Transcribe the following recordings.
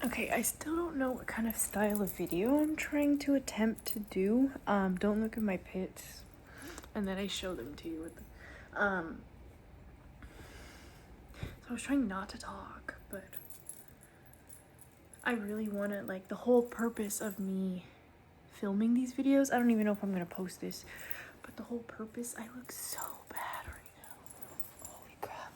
Okay, I still don't know what kind of style of video I'm trying to attempt to do. Don't look at my pits. And then I show them to you with the, so I was trying not to talk, but I really want to, like, the whole purpose of me filming these videos, I don't even know if I'm gonna post this, but the whole purpose, I look so bad right now. Holy crap.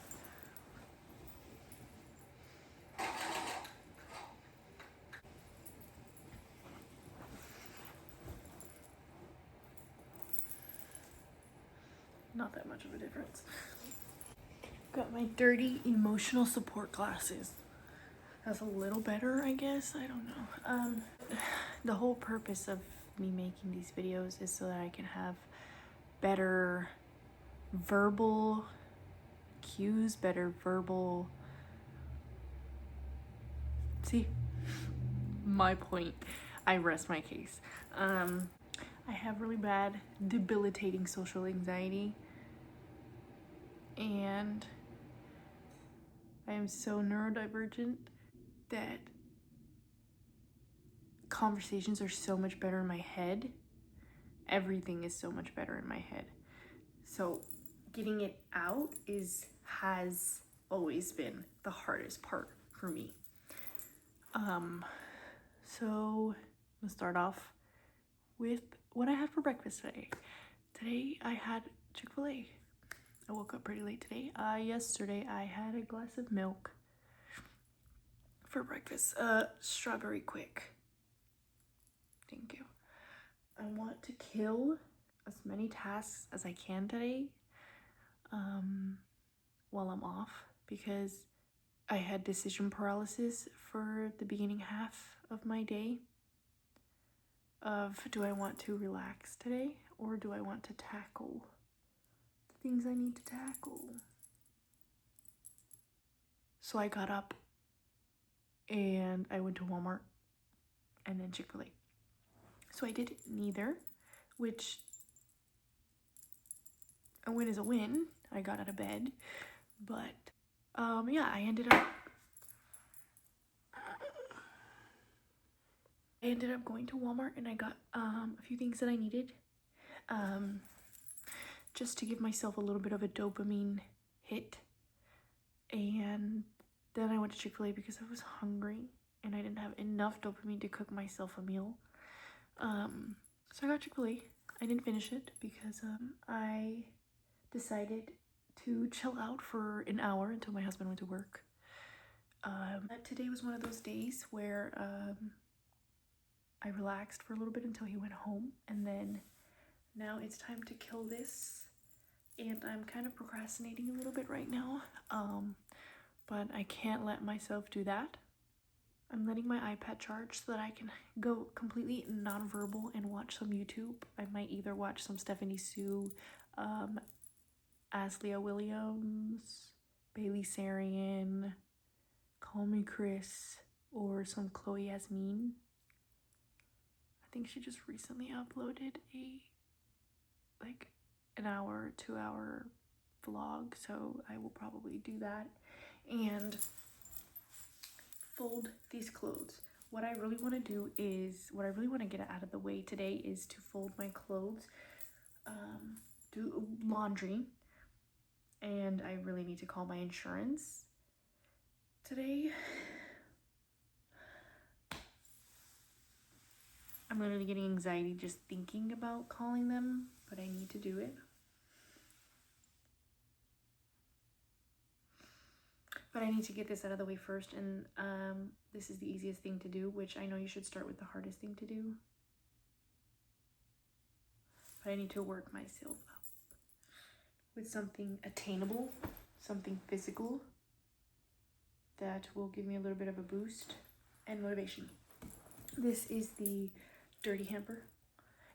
Not that much of a difference. Got my dirty emotional support glasses. That's a little better, I guess. I don't know. The whole purpose of me making these videos is so that I can have better verbal cues, better verbal... See? My point. I rest my case. I have really bad, debilitating social anxiety. And I am so neurodivergent that conversations are so much better in my head. Everything is so much better in my head. So getting it out has always been the hardest part for me. So I'm gonna start off with what I had for breakfast today. Today I had Chick-fil-A. I woke up pretty late today. Yesterday I had a glass of milk for breakfast. Strawberry quick. Thank you. I want to kill as many tasks as I can today while I'm off, because I had decision paralysis for the beginning half of my day of, do I want to relax today or do I want to tackle the things I need to tackle? So I got up and I went to Walmart and then Chick-fil-A. So I did neither, which a win is a win. I got out of bed, but yeah, I ended up going to Walmart and I got a few things that I needed, just to give myself a little bit of a dopamine hit. And then I went to Chick-fil-A because I was hungry and I didn't have enough dopamine to cook myself a meal. So I got Chick-fil-A. I didn't finish it because I decided to chill out for an hour until my husband went to work. Today was one of those days where I relaxed for a little bit until he went home, and then now it's time to kill this, and I'm kind of procrastinating a little bit right now, but I can't let myself do that. I'm letting my iPad charge so that I can go completely nonverbal and watch some YouTube. I might either watch some Stephanie Sue, Aslia Williams, Bailey Sarian, Call Me Chris, or some Chloe Yasmin. I think she just recently uploaded an hour, 2 hour vlog, so I will probably do that and fold these clothes. What I really want to get out of the way today is to fold my clothes, do laundry, and I really need to call my insurance today. I'm literally getting anxiety just thinking about calling them, but I need to do it. But I need to get this out of the way first, and this is the easiest thing to do, which I know you should start with the hardest thing to do. But I need to work myself up with something attainable, something physical that will give me a little bit of a boost and motivation. This is the Dirty Hamper,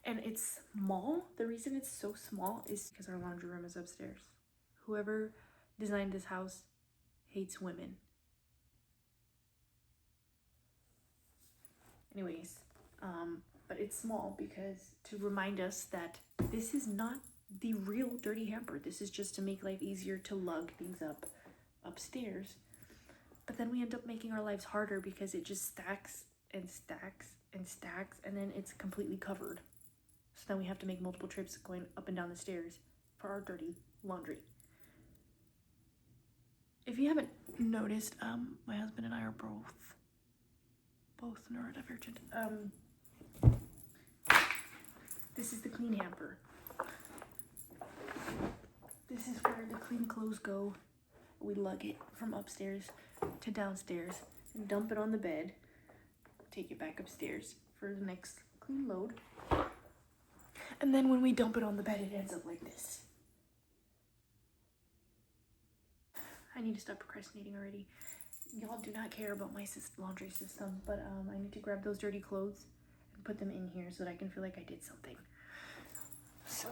and it's small. The reason it's so small is because our laundry room is upstairs. Whoever designed this house hates women. Anyways, but it's small because to remind us that this is not the real Dirty Hamper. This is just to make life easier to lug things up upstairs. But then we end up making our lives harder because it just stacks and stacks and stacks, and then it's completely covered. So then we have to make multiple trips going up and down the stairs for our dirty laundry. If you haven't noticed, my husband and I are both neurodivergent. This is the clean hamper. This is where the clean clothes go. We lug it from upstairs to downstairs and dump it on the bed. Take it back upstairs for the next clean load. And then when we dump it on the bed, it ends up like this. I need to stop procrastinating already. Y'all do not care about my laundry system, but I need to grab those dirty clothes and put them in here so that I can feel like I did something. So.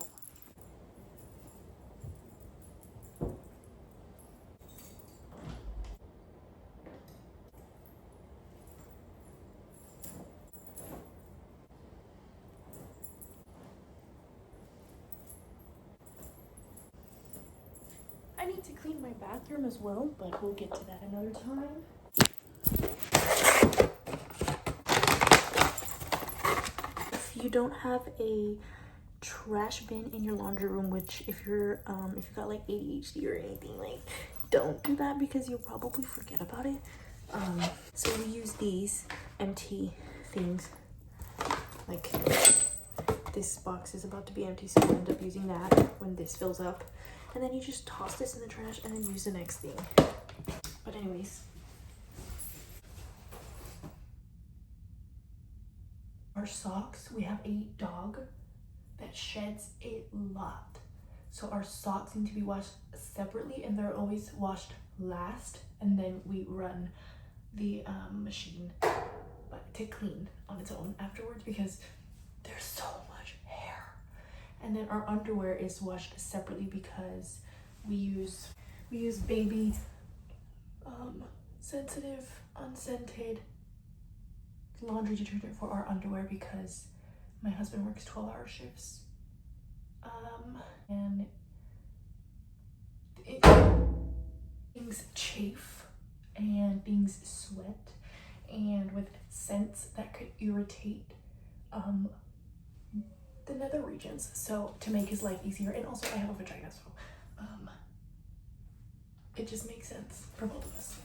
I need to clean my bathroom as well, but we'll get to that another time. If you don't have a trash bin in your laundry room, which if you've got like ADHD or anything, like don't do that because you'll probably forget about it. So we use these empty things. Like this box is about to be empty, so we'll end up using that when this fills up. And then you just toss this in the trash and then use the next thing. But anyways. Our socks, we have a dog that sheds a lot. So our socks need to be washed separately and they're always washed last. And then we run the machine to clean on its own afterwards because there's so much hair. And then our underwear is washed separately because we use baby sensitive unscented laundry detergent for our underwear because my husband works 12-hour shifts and things chafe and things sweat and with scents that could irritate the nether regions, so to make his life easier. And also I have a vagina, so it just makes sense for both of us.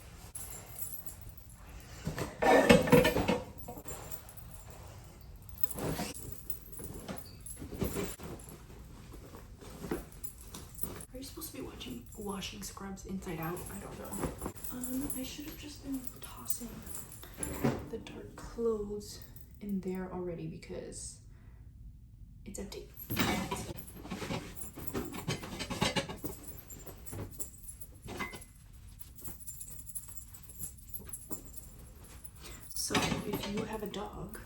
Are you supposed to be washing scrubs inside out? I don't know. I should have just been tossing the dark clothes in there already because it's empty. So if you have a dog,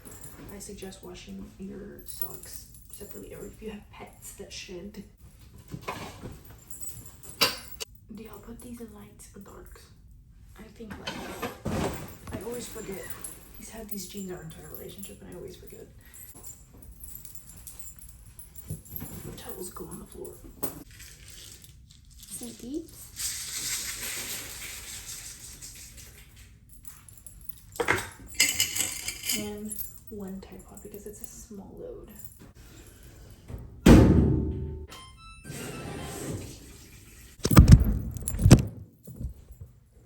I suggest washing your socks separately, or if you have pets that shed. Do y'all put these in lights or darks? I think lights. I always forget. He's had these jeans our entire relationship and I always forget. Towels go on the floor. Some beads. And one Tide Pod because it's a small load.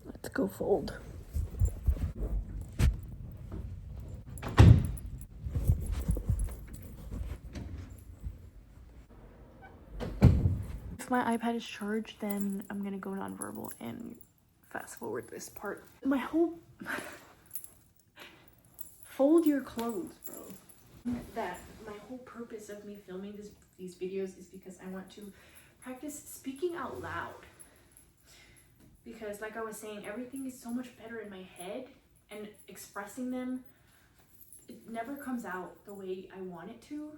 Let's go fold. If my iPad is charged, then I'm gonna go nonverbal and fast forward this part. My whole fold your clothes, bro. That my whole purpose of me filming these videos is because I want to practice speaking out loud. Because like I was saying, everything is so much better in my head, and expressing them, it never comes out the way I want it to.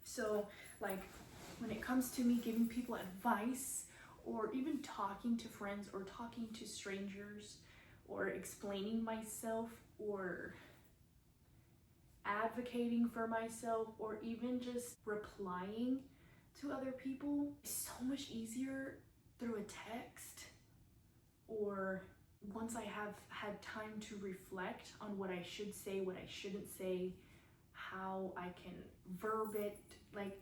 So like when it comes to me giving people advice or even talking to friends or talking to strangers or explaining myself or advocating for myself or even just replying to other people, it's so much easier through a text or once I have had time to reflect on what I should say, what I shouldn't say, how I can verb it, like,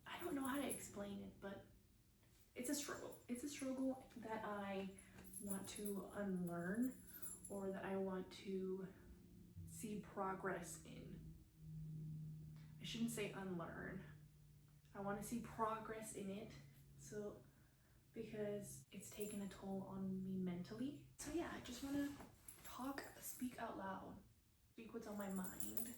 I don't know how to explain it, but it's a struggle. It's a struggle that I want to unlearn, or that I want to see progress in. I shouldn't say unlearn. I want to see progress in it. So, because it's taken a toll on me mentally. So yeah, I just want to talk, speak out loud, speak what's on my mind.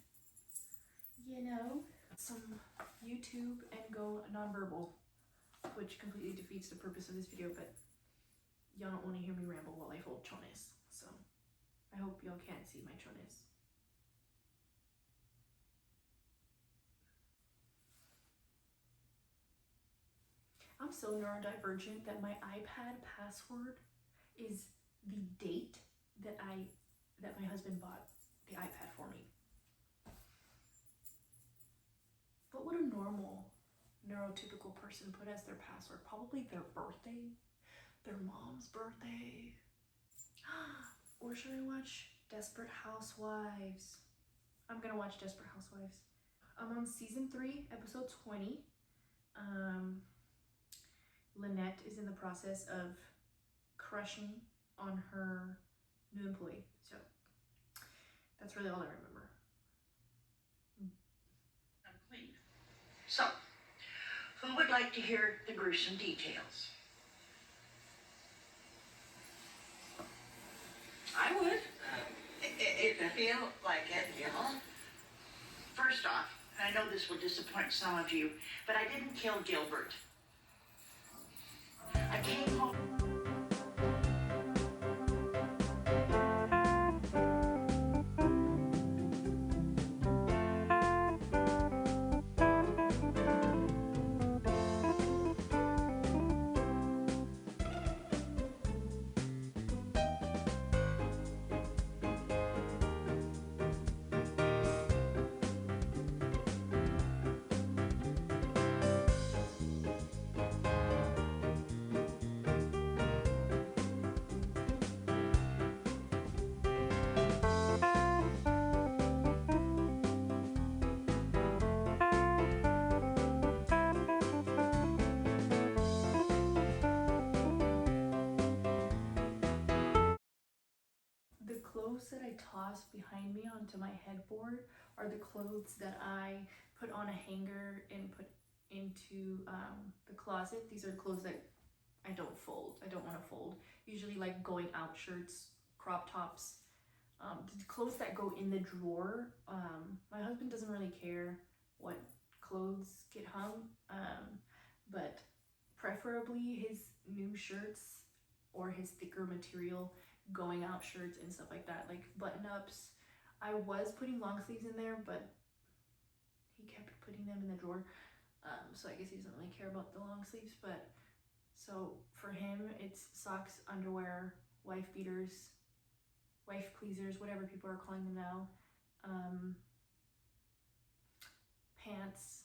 You know, some YouTube and go nonverbal, which completely defeats the purpose of this video, but y'all don't want to hear me ramble while I hold chones. So I hope y'all can't see my chones. I'm so neurodivergent that my iPad password is the date that my husband bought the iPad for me. What would a normal neurotypical person put as their password? Probably their birthday, their mom's birthday. Or should I watch Desperate Housewives? I'm gonna watch Desperate Housewives. I'm on season 3, episode 20. Lynette is in the process of crushing on her new employee. So that's really all I remember. Complete. So, who would like to hear the gruesome details? I would. If I feel like it, you know. First off, I know this will disappoint some of you, but I didn't kill Gilbert. I came home. Clothes that I toss behind me onto my headboard are the clothes that I put on a hanger and put into the closet. These are clothes that I don't fold. I don't want to fold. Usually like going out shirts, crop tops, the clothes that go in the drawer. My husband doesn't really care what clothes get hung, but preferably his new shirts or his thicker material going out shirts and stuff like that, like button-ups. I was putting long sleeves in there, but he kept putting them in the drawer, so I guess he doesn't really care about the long sleeves. But so for him, it's socks, underwear, wife beaters, wife pleasers, whatever people are calling them now, pants,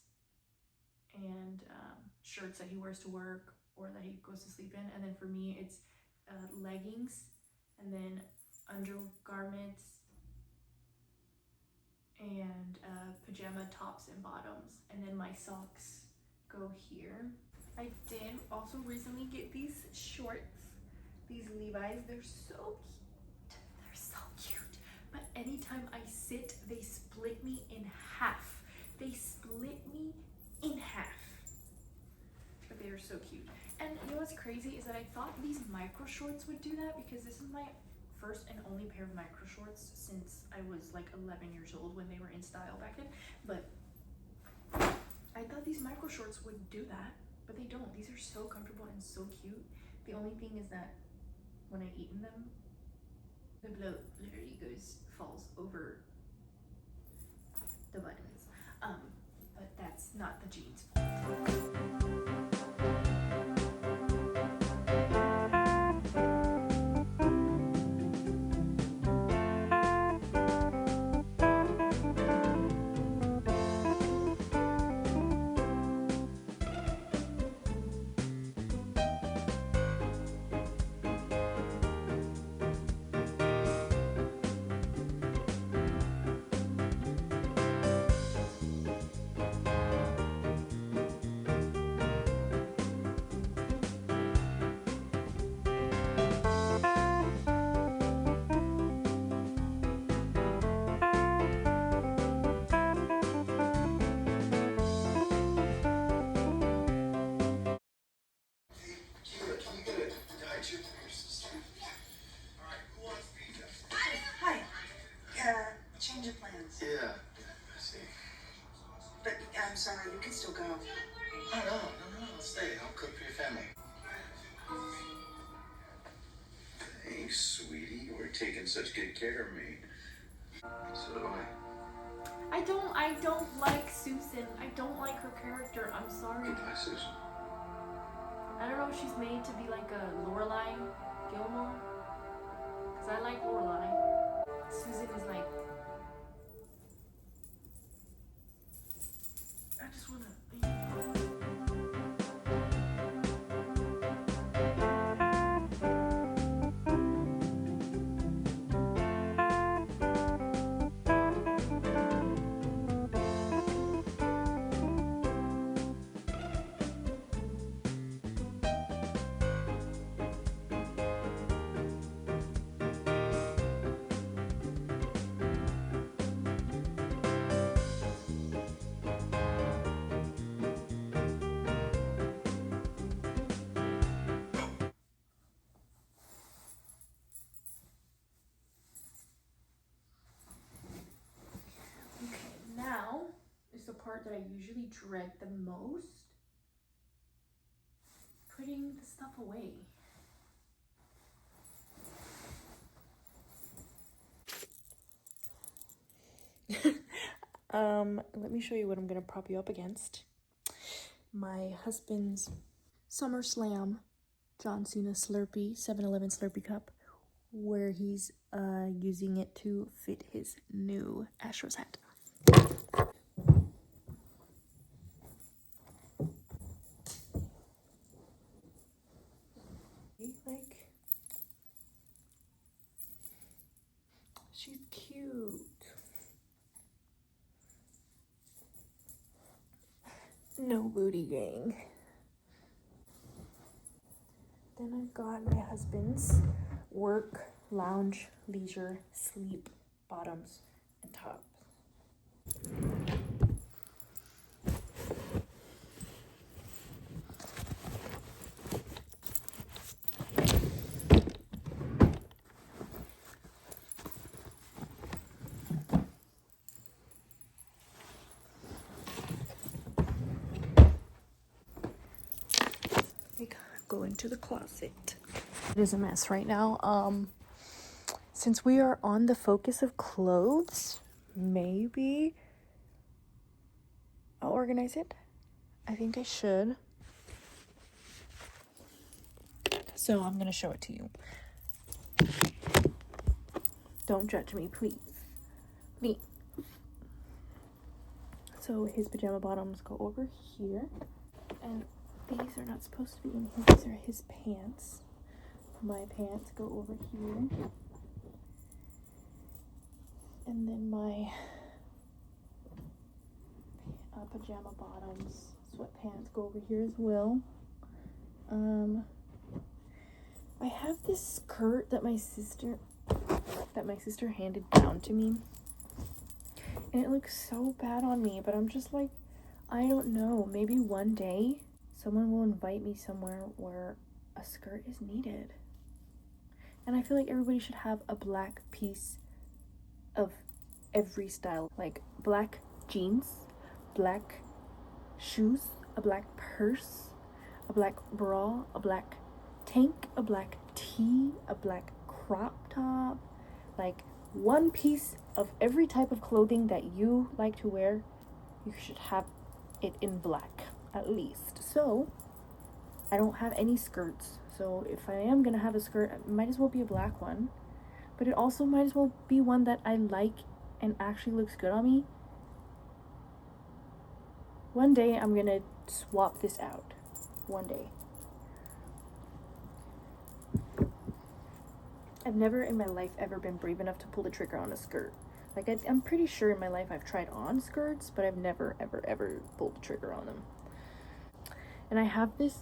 and shirts that he wears to work or that he goes to sleep in. And then for me, it's leggings, and then undergarments, and pajama tops and bottoms, and then my socks go here. I did also recently get these shorts, these Levi's. They're so cute. They're so cute. But anytime I sit, they split me in half. They split me in half. But they are so cute. And you know what's crazy is that I thought these micro shorts would do that, because this is my first and only pair of micro shorts since I was like 11 years old, when they were in style back then. But I thought these micro shorts would do that, but they don't. These are so comfortable and so cute. The only thing is that when I eat in them, the bloat literally falls over the buttons. But that's not the jeans' fault. sweetie. You're taking such good care of me. So do I. I don't like Susan. I don't like her character. I'm sorry. Goodbye, Susan. I don't know if she's made to be like a Lorelai Gilmore. Because I like Lorelai. Susan is like... I just want to... Now is the part that I usually dread the most. Putting the stuff away. Let me show you what I'm gonna prop you up against. My husband's SummerSlam John Cena Slurpee, 7-Eleven Slurpee cup, where he's using it to fit his new Astros hat. Like, she's cute. No booty gang. Then I've got my husband's work, lounge, leisure, sleep, bottoms, and tops. Go into the closet. It is a mess right now. Since we are on the focus of clothes, maybe I'll organize it. I think I should. So I'm gonna show it to you. Don't judge me, please. Please. So his pajama bottoms go over here, and these are not supposed to be in here. These are his pants. My pants go over here. And then my pajama bottoms, sweatpants go over here as well. I have this skirt that my sister handed down to me. And it looks so bad on me, but I'm just like, I don't know. Maybe one day someone will invite me somewhere where a skirt is needed. And I feel like everybody should have a black piece of every style. Like black jeans, black shoes, a black purse, a black bra, a black tank, a black tee, a black crop top. Like one piece of every type of clothing that you like to wear, you should have it in black at least. So I don't have any skirts, so if I am gonna have a skirt, it might as well be a black one, but it also might as well be one that I like and actually looks good on me. One day I'm gonna swap this out. One day. I've never in my life ever been brave enough to pull the trigger on a skirt. Like, I'm pretty sure in my life I've tried on skirts, but I've never, ever pulled the trigger on them. And I have this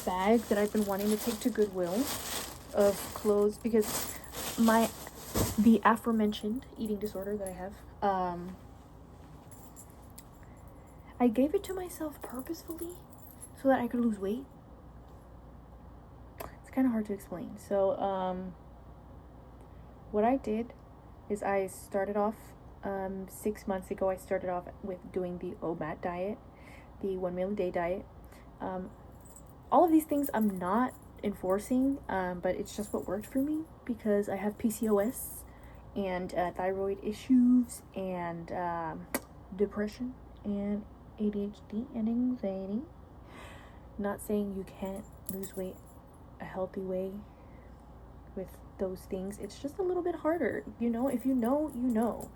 bag that I've been wanting to take to Goodwill of clothes because the aforementioned eating disorder that I have, I gave it to myself purposefully so that I could lose weight. It's kind of hard to explain. So, what I did is I started off 6 months ago. I started off with doing the OMAD diet, the 1 meal a day diet. All of these things I'm not enforcing, but it's just what worked for me because I have PCOS and thyroid issues and depression and ADHD and anxiety. Not saying you can't lose weight a healthy way with those things. It's just a little bit harder, you know. If you know, you know.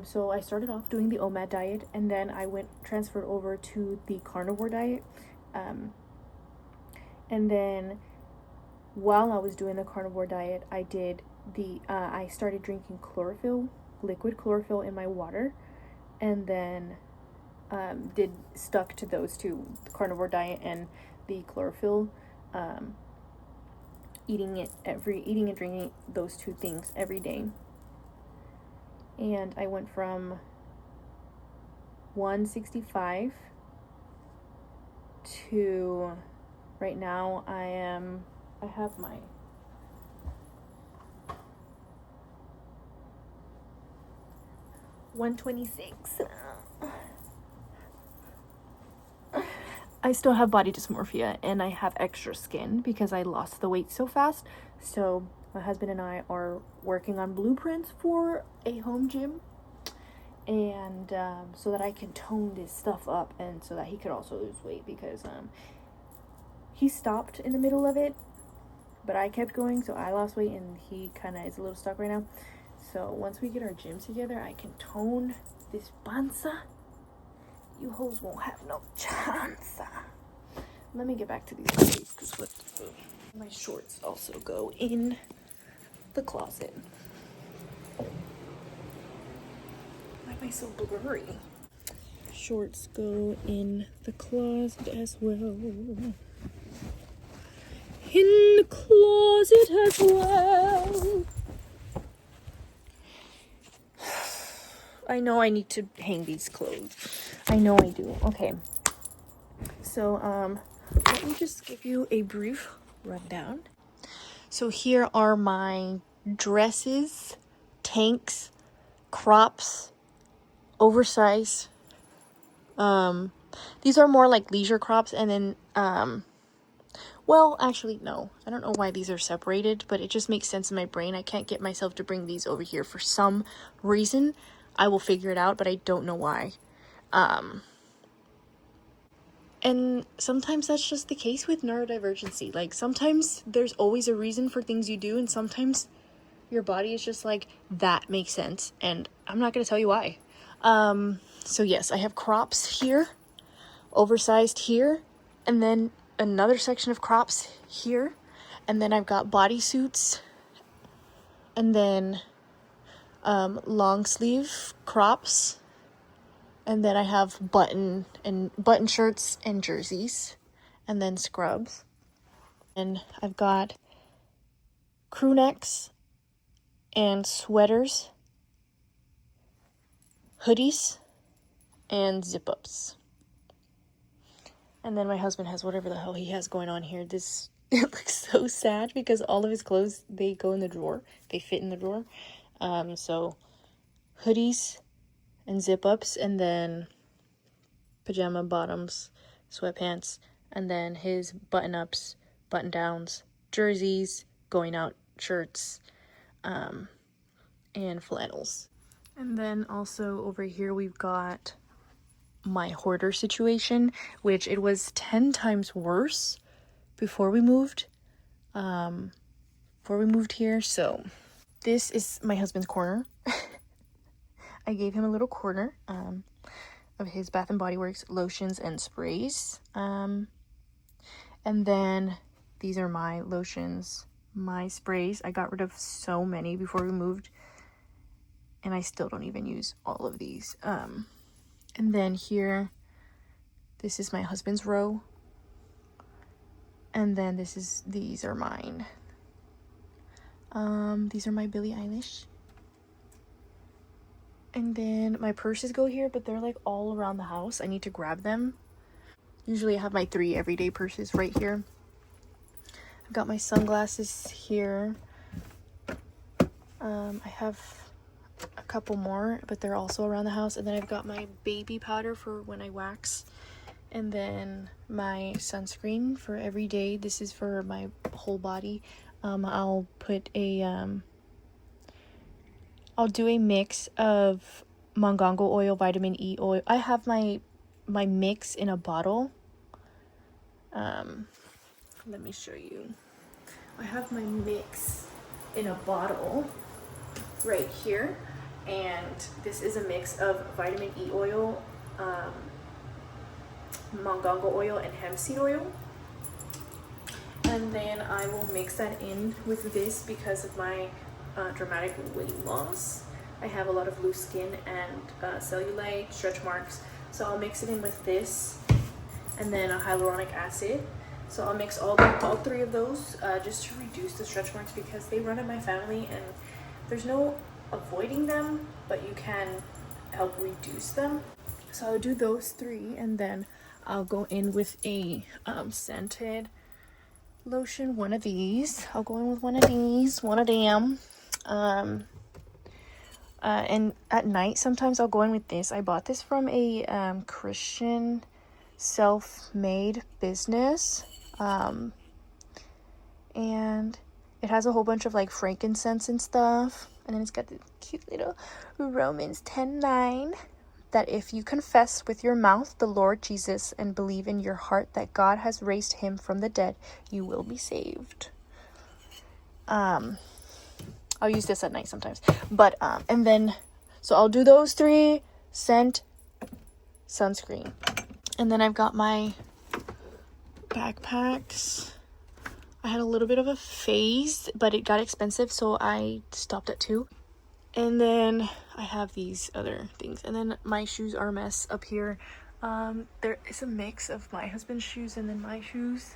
So I started off doing the OMAD diet, and then I transferred over to the carnivore diet. And then while I was doing the carnivore diet, I started drinking chlorophyll, liquid chlorophyll in my water, and then stuck to those two, the carnivore diet and the chlorophyll, eating and drinking those two things every day. And I went from 165 to right now I have my 126. I still have body dysmorphia and I have extra skin because I lost the weight so fast. So my husband and I are working on blueprints for a home gym, and so that I can tone this stuff up and so that he could also lose weight, because he stopped in the middle of it, but I kept going, so I lost weight and he kind of is a little stuck right now. So once we get our gym together, I can tone this panza. You hoes won't have no chance. Let me get back to these clothes, because my shorts also go in the closet. Why am I so blurry? Shorts go in the closet as well. In the closet as well. I know I need to hang these clothes. I know I do. Okay. So, let me just give you a brief rundown. So here are my dresses, tanks, crops, oversized. These are more like leisure crops, and then, well, actually, no. I don't know why these are separated, but it just makes sense in my brain. I can't get myself to bring these over here for some reason. I will figure it out, but I don't know why. And sometimes that's just the case with neurodivergency. Like, sometimes there's always a reason for things you do, and sometimes your body is just like, that makes sense, and I'm not going to tell you why. So yes, I have crops here, oversized here, and then another section of crops here, and then I've got bodysuits, and then long sleeve crops, and then I have button shirts and jerseys, and then scrubs. And I've got crew necks and sweaters, hoodies, and zip-ups. And then my husband has whatever the hell he has going on here. It looks so sad because all of his clothes, they go in the drawer. They fit in the drawer. So hoodies and zip-ups, and then pajama bottoms, sweatpants, and then his button-ups, button-downs, jerseys, going out shirts, and flannels. And then also over here we've got my hoarder situation, which it was 10 times worse before we moved here. So this is my husband's corner. I gave him a little corner of his Bath and Body Works lotions and sprays. And then these are my lotions, my sprays. I got rid of so many before we moved, and I still don't even use all of these. And then here, this is my husband's row. And then these are mine. These are my Billie Eilish. And then my purses go here, but they're like all around the house. I need to grab them. Usually I have my 3 everyday purses right here. I've got my sunglasses here. I have a couple more, but they're also around the house. And then I've got my baby powder for when I wax And then my sunscreen for every day. This is for my whole body. I'll put a I'll do a mix of mangongo oil, vitamin E oil. I have my mix in a bottle. Let me show you. I have my mix in a bottle right here, and this is a mix of vitamin E oil, mangongo oil, and hemp seed oil. And then I will mix that in with this because of my dramatic weight loss. I have a lot of loose skin and cellulite, stretch marks. So I'll mix it in with this, and then a hyaluronic acid. So I'll mix all three of those just to reduce the stretch marks, because they run in my family and there's no avoiding them, but you can help reduce them. So I'll do those three, and then I'll go in with a scented lotion, one of these. I'll go in with one of these, one of them. And at night sometimes I'll go in with this. I bought this from a Christian self-made business, and it has a whole bunch of like frankincense and stuff, and then it's got the cute little Romans 10:9, that if you confess with your mouth the Lord Jesus and believe in your heart that God has raised him from the dead, you will be saved. I'll use this at night sometimes, but and then so I'll do those three: scent, sunscreen. And then I've got my backpacks. I had a little bit of a phase, but it got expensive, so I stopped at 2. And then I have these other things. And then my shoes are a mess up here. There is a mix of my husband's shoes and then my shoes,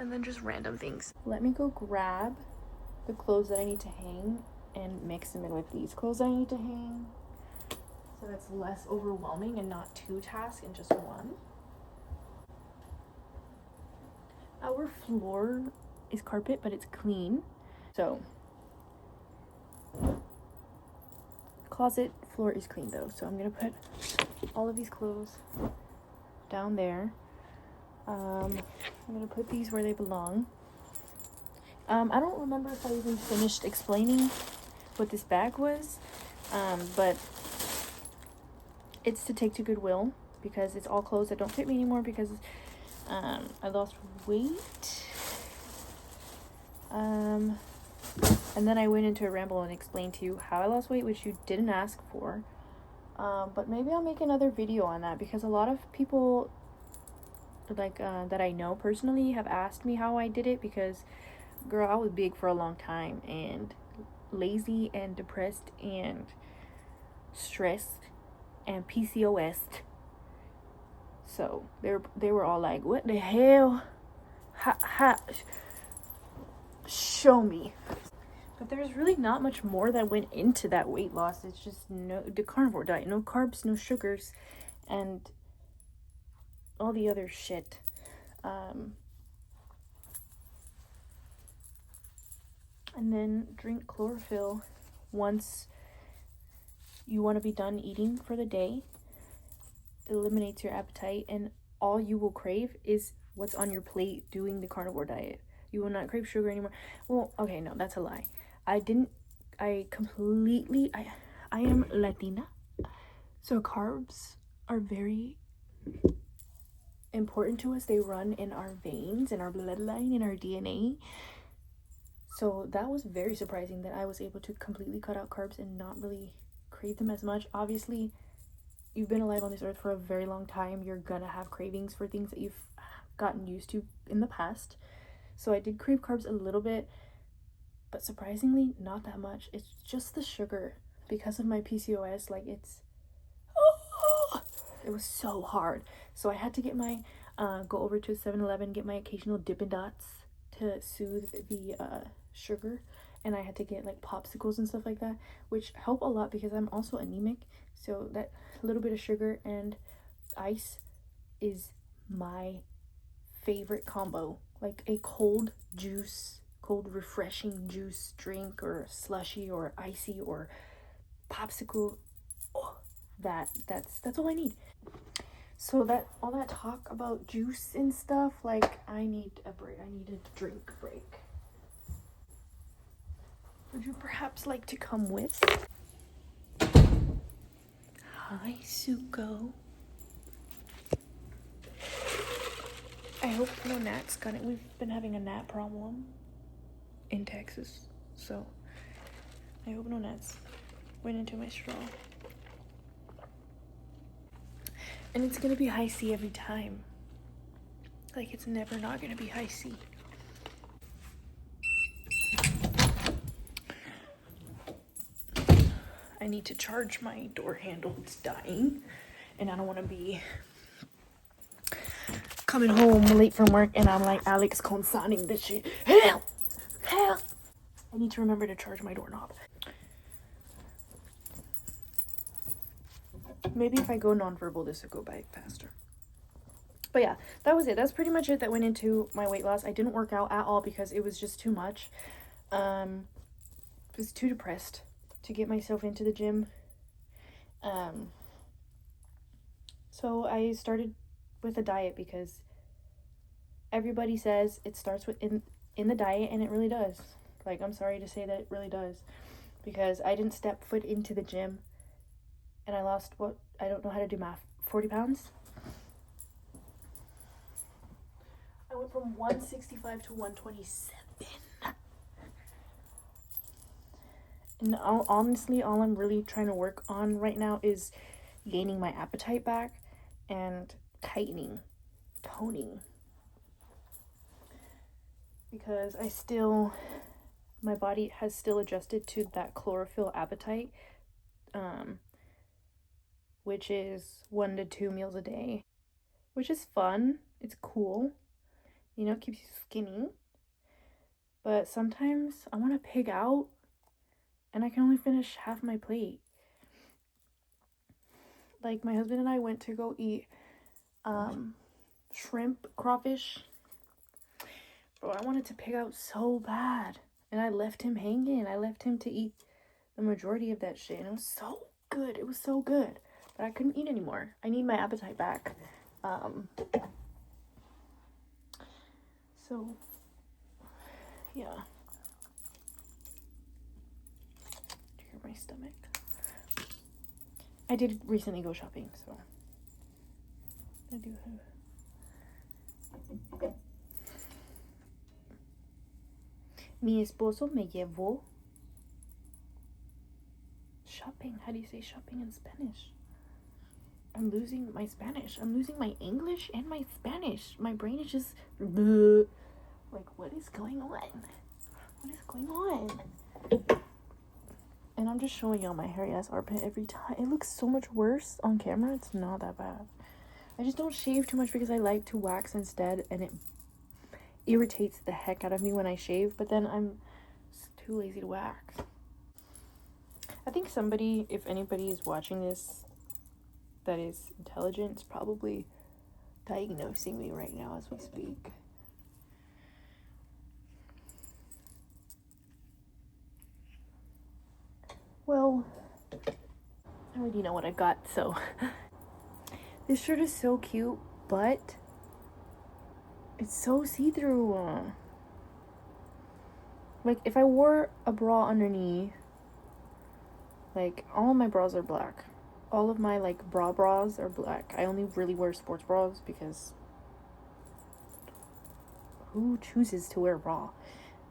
and then just random things. Let me go grab the clothes that I need to hang and mix them in with these clothes I need to hang, so that's less overwhelming and not 2 tasks in just one. Our floor is carpet, but it's clean. So closet floor is clean though, so I'm gonna put all of these clothes down there. I'm gonna put these where they belong. I don't remember if I even finished explaining what this bag was, but it's to take to Goodwill because it's all clothes that don't fit me anymore because I lost weight. And then I went into a ramble and explained to you how I lost weight, which you didn't ask for. But maybe I'll make another video on that, because a lot of people like that I know personally have asked me how I did it, because girl, I was big for a long time and lazy and depressed and stressed and PCOS. So they were all like, what the hell? Show me. But there's really not much more that went into that weight loss. It's just the carnivore diet, no carbs, no sugars, and all the other shit. And then drink chlorophyll once you want to be done eating for the day. It eliminates your appetite, and all you will crave is what's on your plate doing the carnivore diet. You will not crave sugar anymore. Well, okay, no, that's a lie. I am Latina, so carbs are very important to us. They run in our veins, in our bloodline, in our DNA. So that was very surprising that I was able to completely cut out carbs and not really crave them as much. Obviously, you've been alive on this earth for a very long time. You're gonna have cravings for things that you've gotten used to in the past. So I did crave carbs a little bit, but surprisingly not that much. It's just the sugar because of my PCOS. Like it was so hard. So I had to get my go over to 7-Eleven, get my occasional Dippin' Dots to soothe the sugar, and I had to get like popsicles and stuff like that, which help a lot because I'm also anemic. So that little bit of sugar and ice is my favorite combo. Like a cold refreshing juice drink, or slushy, or icy, or popsicle. Oh, that's all I need. So that all that talk about juice and stuff, like, I need a break. I need a drink break. Would you perhaps like to come with? Hi, Suko. I hope no gnats got it. We've been having a gnat problem in Texas, so I hope no gnats went into my straw. And it's gonna be high C every time. Like, it's never not gonna be high C. I need to charge my door handle. It's dying. And I don't want to be coming home late from work and I'm like Alex consigning this shit. Help! Help! I need to remember to charge my doorknob. Maybe if I go nonverbal, this will go by faster. But yeah, that was it. That's pretty much it that went into my weight loss. I didn't work out at all because it was just too much. I was too depressed to get myself into the gym. So I started with a diet because everybody says it starts with in the diet, and it really does. Like, I'm sorry to say that it really does, because I didn't step foot into the gym and I lost, what, I don't know how to do math, 40 pounds. I went from 165 to 127. And honestly, all I'm really trying to work on right now is gaining my appetite back and toning. Because my body has still adjusted to that chlorophyll appetite, which is 1 to 2 meals a day, which is fun. It's cool. You know, it keeps you skinny. But sometimes I want to pig out and I can only finish half my plate. Like, my husband and I went to go eat shrimp, crawfish. Bro, I wanted to pig out so bad. And I left him hanging. I left him to eat the majority of that shit. And it was so good. It was so good. But I couldn't eat anymore. I need my appetite back. So, yeah. Do you hear my stomach? I did recently go shopping, so I do have. Mi esposo me llevó shopping. How do you say shopping in Spanish? I'm losing my Spanish. I'm losing my English and my Spanish. My brain is just bleh. Like, what is going on? What is going on? And I'm just showing y'all my hairy ass armpit every time. It looks so much worse on camera. It's not that bad. I just don't shave too much because I like to wax instead, and it irritates the heck out of me when I shave, but then I'm too lazy to wax. I think somebody, if anybody is watching this that is intelligent, is probably diagnosing me right now as we speak. Well, I already know what I got, so this shirt is so cute, but it's so see-through. Like, if I wore a bra underneath, like, all of my bras are black. All of my, like, bras are black. I only really wear sports bras because who chooses to wear a bra?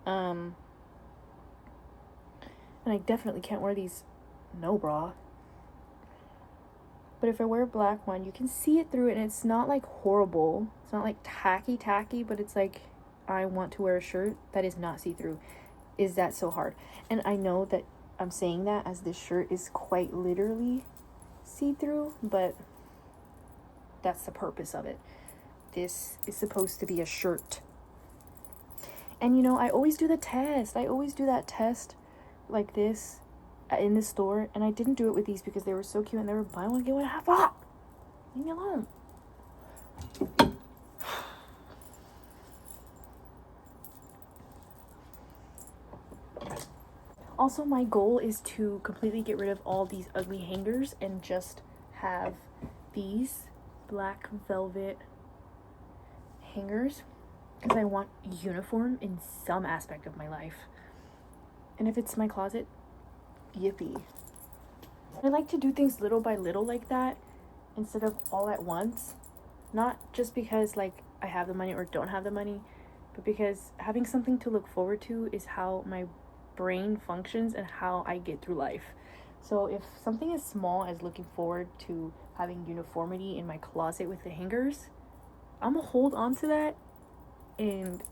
And I definitely can't wear these no bra. But if I wear a black one, you can see it through it, and it's not, like, horrible. It's not, like, tacky, but it's like, I want to wear a shirt that is not see-through. Is that so hard? And I know that I'm saying that as this shirt is quite literally see-through, but that's the purpose of it. This is supposed to be a shirt. And, you know, I always do the test. I always do that test like this in the store, and I didn't do it with these because they were so cute and they were buy one get one half off. Leave me alone. Also, my goal is to completely get rid of all these ugly hangers and just have these black velvet hangers because I want uniform in some aspect of my life. And if it's my closet, yippee. I like to do things little by little like that instead of all at once. Not just because like I have the money or don't have the money, but because having something to look forward to is how my brain functions and how I get through life. So if something as small as looking forward to having uniformity in my closet with the hangers, I'm gonna hold on to that and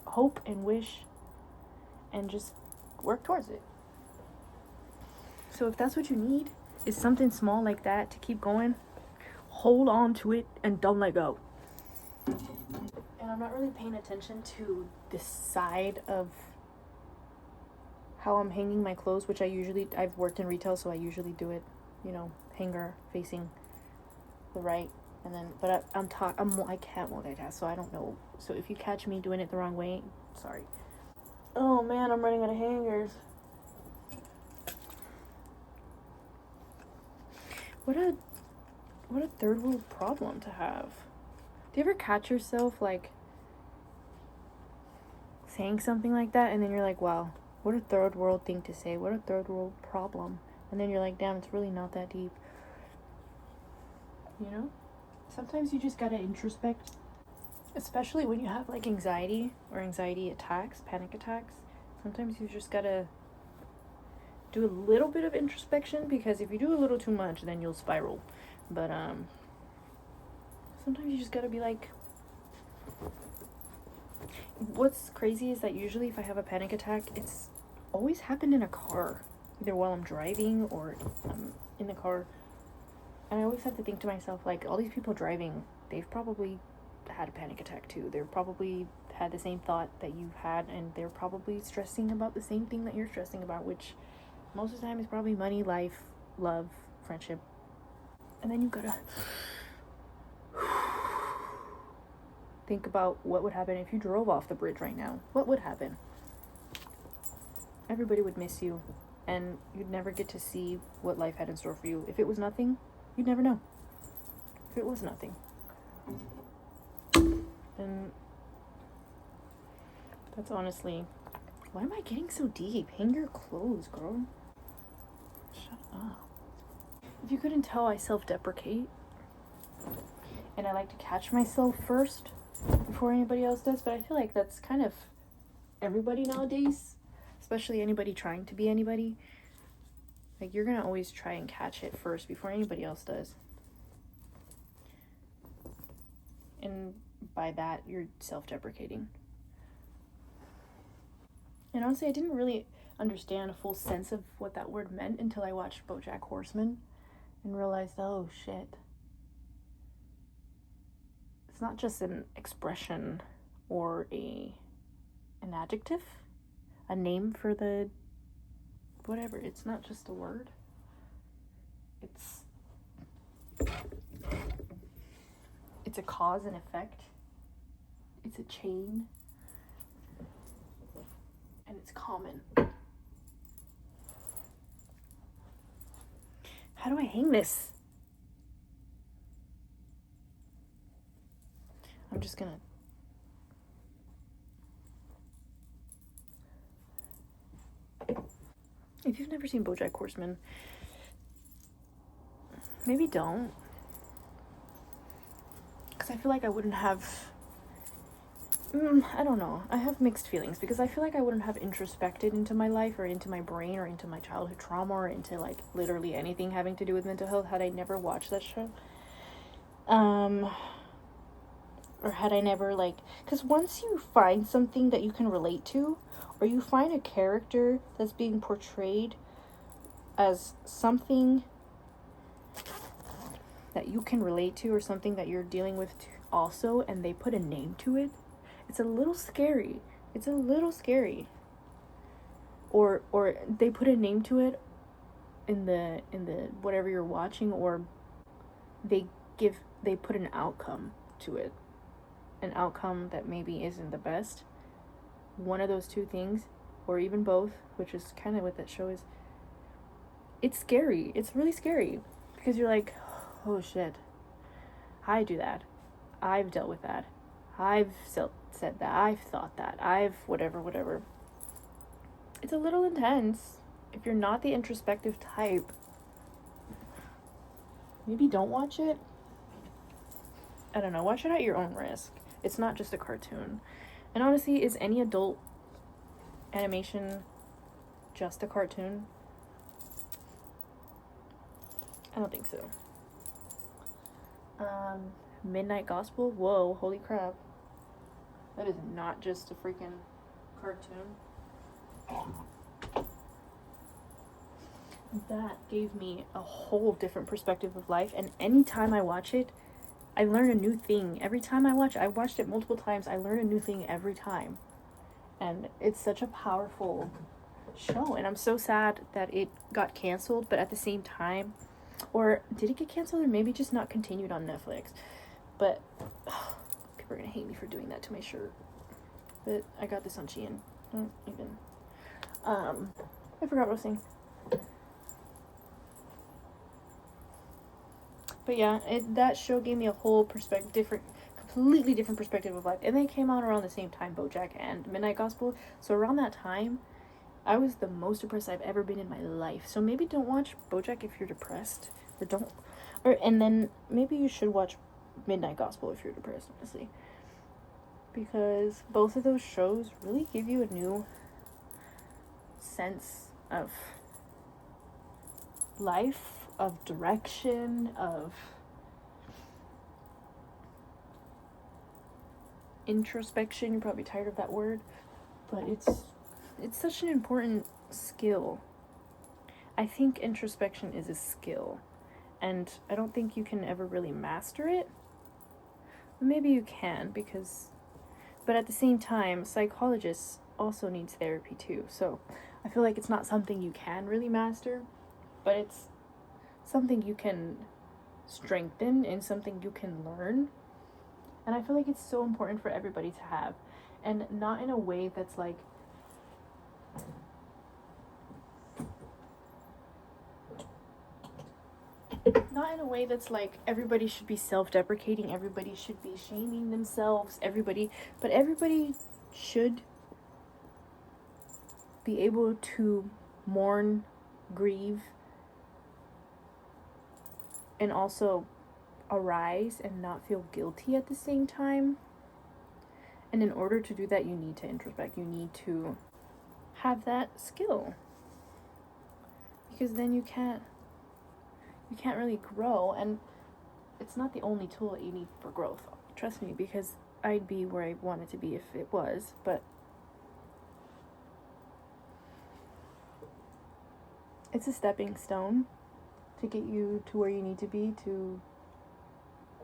hope and wish and just work towards it. So if that's what you need, is something small like that to keep going, hold on to it and don't let go. And I'm not really paying attention to this side of how I'm hanging my clothes, which I've worked in retail, so I usually do it, hanger facing the right, and then, but I can't multitask, so I don't know. So if you catch me doing it the wrong way, sorry. Oh man, I'm running out of hangers. What a third world problem to have. Do you ever catch yourself like saying something like that and then you're like, wow, what a third world thing to say, what a third world problem, and then you're like, damn, it's really not that deep. Sometimes you just gotta introspect, especially when you have like anxiety or anxiety attacks, panic attacks. Sometimes you just gotta do a little bit of introspection, because if you do a little too much, then you'll spiral. But sometimes you just gotta be like, what's crazy is that usually if I have a panic attack, it's always happened in a car, either while I'm driving or I'm in the car. And I always have to think to myself, like, all these people driving, they've probably had a panic attack too. They're probably had the same thought that you've had, and they're probably stressing about the same thing that you're stressing about, which most of the time is probably money, life, love, friendship. And then you gotta think about what would happen if you drove off the bridge right now. What would happen? Everybody would miss you, and you'd never get to see what life had in store for you. If it was nothing, you'd never know. If it was nothing. And that's honestly, why am I getting so deep? Hang your clothes, girl. Shut up. If you couldn't tell, I self-deprecate. And I like to catch myself first before anybody else does. But I feel like that's kind of everybody nowadays. Especially anybody trying to be anybody. Like, you're gonna always try and catch it first before anybody else does. And by that, you're self-deprecating. And honestly, I didn't really understand a full sense of what that word meant until I watched BoJack Horseman and realized, oh shit, it's not just an expression or an adjective, a name for the whatever. It's not just a word. It's a cause and effect. It's a chain. And it's common. How do I hang this? I'm just gonna... If you've never seen BoJack Horseman, maybe don't. Because I feel like I wouldn't have... I don't know. I have mixed feelings, because I feel like I wouldn't have introspected into my life or into my brain or into my childhood trauma or into like literally anything having to do with mental health had I never watched that show. Or had I never because once you find something that you can relate to, or you find a character that's being portrayed as something that you can relate to, or something that you're dealing with also, and they put a name to it, it's a little scary. It's a little scary. Or they put a name to it in the whatever you're watching, or they put an outcome to it. An outcome that maybe isn't the best. One of those two things, or even both, which is kind of what that show is. It's scary. It's really scary, because you're like, oh shit. I do that. I've dealt with that. I've said that. I've thought that. I've whatever. It's a little intense. If you're not the introspective type, maybe don't watch it. I don't know. Watch it at your own risk. It's not just a cartoon. And honestly, is any adult animation just a cartoon? I don't think so. Midnight Gospel? Whoa, holy crap. That is not just a freaking cartoon. That gave me a whole different perspective of life, and anytime I watch it, I learn a new thing. Every time I watched it multiple times, I learn a new thing every time. And it's such a powerful show, and I'm so sad that it got canceled, but at the same time, or did it get canceled, or maybe just not continued on Netflix? But people are gonna hate me for doing that to my shirt. But I got this on Shein. Don't even. I forgot what I was saying. But yeah, that show gave me a whole completely different perspective of life. And they came out around the same time, BoJack and Midnight Gospel. So around that time, I was the most depressed I've ever been in my life. So maybe don't watch BoJack if you're depressed, and then maybe you should watch Midnight Gospel if you're depressed, honestly, because both of those shows really give you a new sense of life, of direction, of introspection. You're probably tired of that word, but it's such an important skill. I think introspection is a skill, and I don't think you can ever really master it. Maybe you can, but at the same time, psychologists also needs therapy too. So I feel like it's not something you can really master, but it's something you can strengthen and something you can learn. And I feel like it's so important for everybody to have, and not in a way that's like everybody should be self-deprecating, everybody should be shaming themselves, but everybody should be able to mourn, grieve, and also arise and not feel guilty at the same time. And in order to do that, you need to introspect. You need to have that skill, because then you can't really grow. And it's not the only tool that you need for growth, trust me, because I'd be where I wanted to be if it was. But it's a stepping stone to get you to where you need to be, to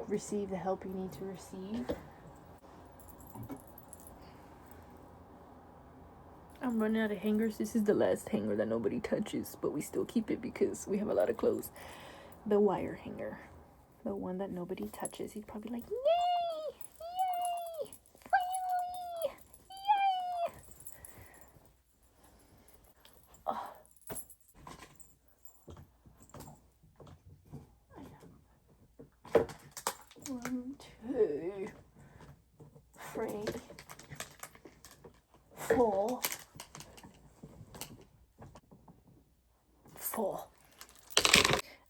receive the help you need to receive. I'm running out of hangers. This is the last hanger that nobody touches, but we still keep it because we have a lot of clothes. The wire hanger, the one that nobody touches. He's probably like, yay, yay, finally, yay. Oh. 1, 2, 3, 4.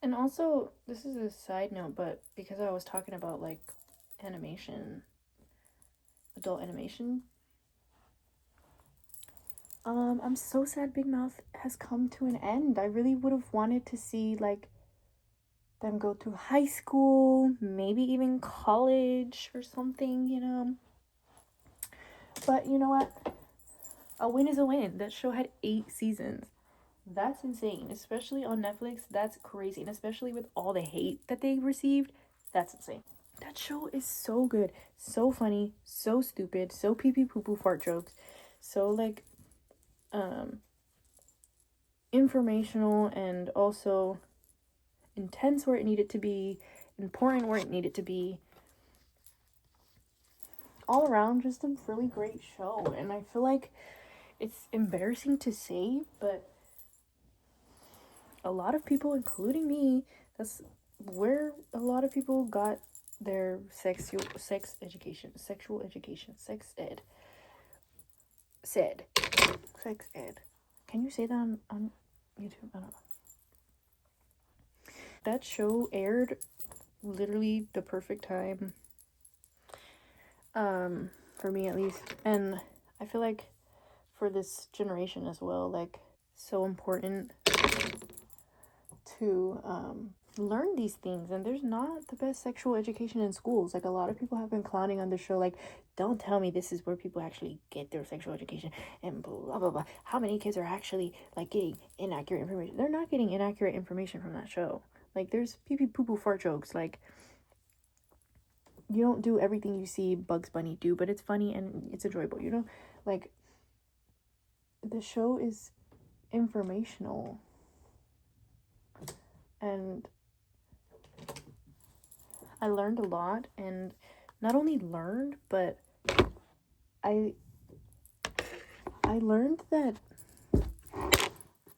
And also, this is a side note, but because I was talking about like animation, adult animation, I'm so sad Big Mouth has come to an end. I really would have wanted to see like them go through high school, maybe even college or something, you know. But you know what? A win is a win. That show had 8 seasons. That's insane, especially on Netflix. That's crazy, and especially with all the hate that they received, that's insane. That show is so good, so funny, so stupid, so pee-pee poo-poo fart jokes, so like informational, and also intense where it needed to be, important where it needed to be. All around, just a really great show. And I feel like it's embarrassing to say, but a lot of people, including me, that's where a lot of people got their sex education, sexual education, sex ed. Sex ed. Can you say that on YouTube? I don't know. That show aired literally the perfect time, for me at least, and I feel like for this generation as well, like, so important to learn these things. And there's not the best sexual education in schools. Like, a lot of people have been clowning on the show, like, don't tell me this is where people actually get their sexual education and blah blah blah. How many kids are actually like getting inaccurate information? They're not getting inaccurate information from that show. Like, there's pee pee poo poo fart jokes. Like, you don't do everything you see Bugs Bunny do, but it's funny and it's enjoyable, you know? Like, the show is informational. And I learned a lot, and not only learned, but I learned that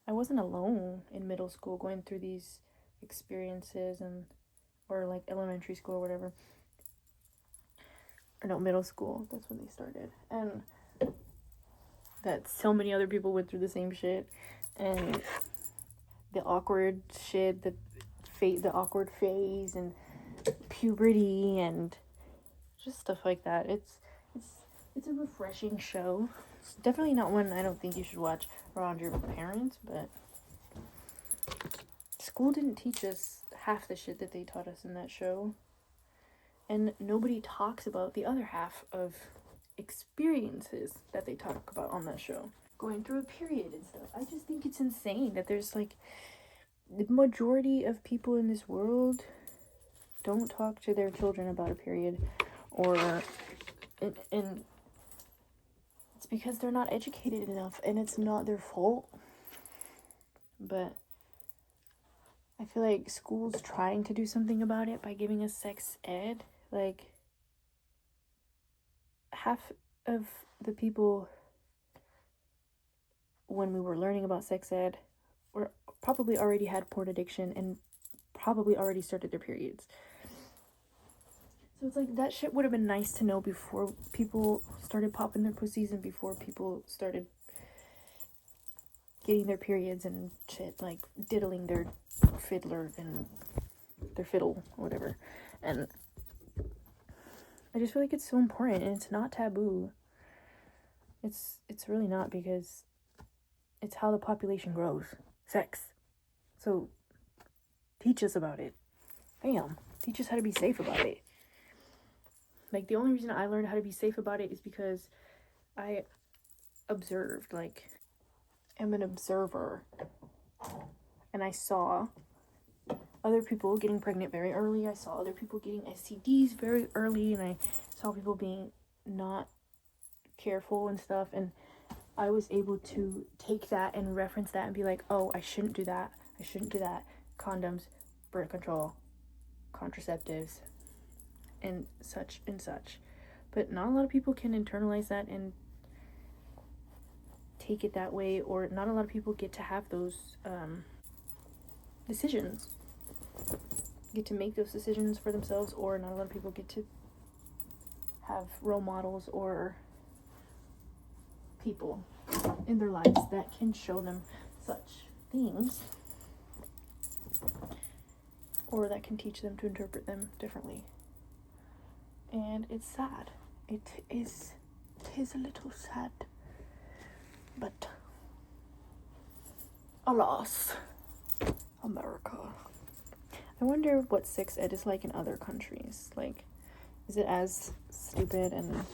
I wasn't alone in middle school going through these experiences, or like elementary school or whatever. Or no, middle school, that's when they started. And that so many other people went through the same shit, and the awkward shit, the awkward phase, and puberty, and just stuff like that. It's a refreshing show. It's definitely not one I don't think you should watch around your parents, but school didn't teach us half the shit that they taught us in that show. And nobody talks about the other half of experiences that they talk about on that show. Going through a period and stuff. I just think it's insane that there's like, the majority of people in this world don't talk to their children about a period, and it's because they're not educated enough, and it's not their fault. But I feel like school's trying to do something about it by giving us sex ed. Like, half of the people when we were learning about sex ed were probably already had porn addiction and probably already started their periods. So it's like, that shit would have been nice to know before people started popping their pussies and before people started getting their periods and shit, like diddling their fiddler and their fiddle or whatever. And I just feel like it's so important, and it's not taboo. It's really not, because it's how the population grows. Sex. So teach us about it. Bam. Teach us how to be safe about it. Like, the only reason I learned how to be safe about it is because I observed. Like, I'm an observer, and I saw other people getting pregnant very early. I saw other people getting STDs very early, and I saw people being not careful and stuff, and I was able to take that and reference that and be like, oh, I shouldn't do that. Condoms, birth control, contraceptives, and such and such. But not a lot of people can internalize that and take it that way, or not a lot of people get to have those decisions, get to make those decisions for themselves, or not a lot of people get to have role models or people in their lives that can show them such things, or that can teach them to interpret them differently. And it's sad. It is a little sad, but alas, America. I wonder what sex ed is like in other countries. Like, is it as stupid and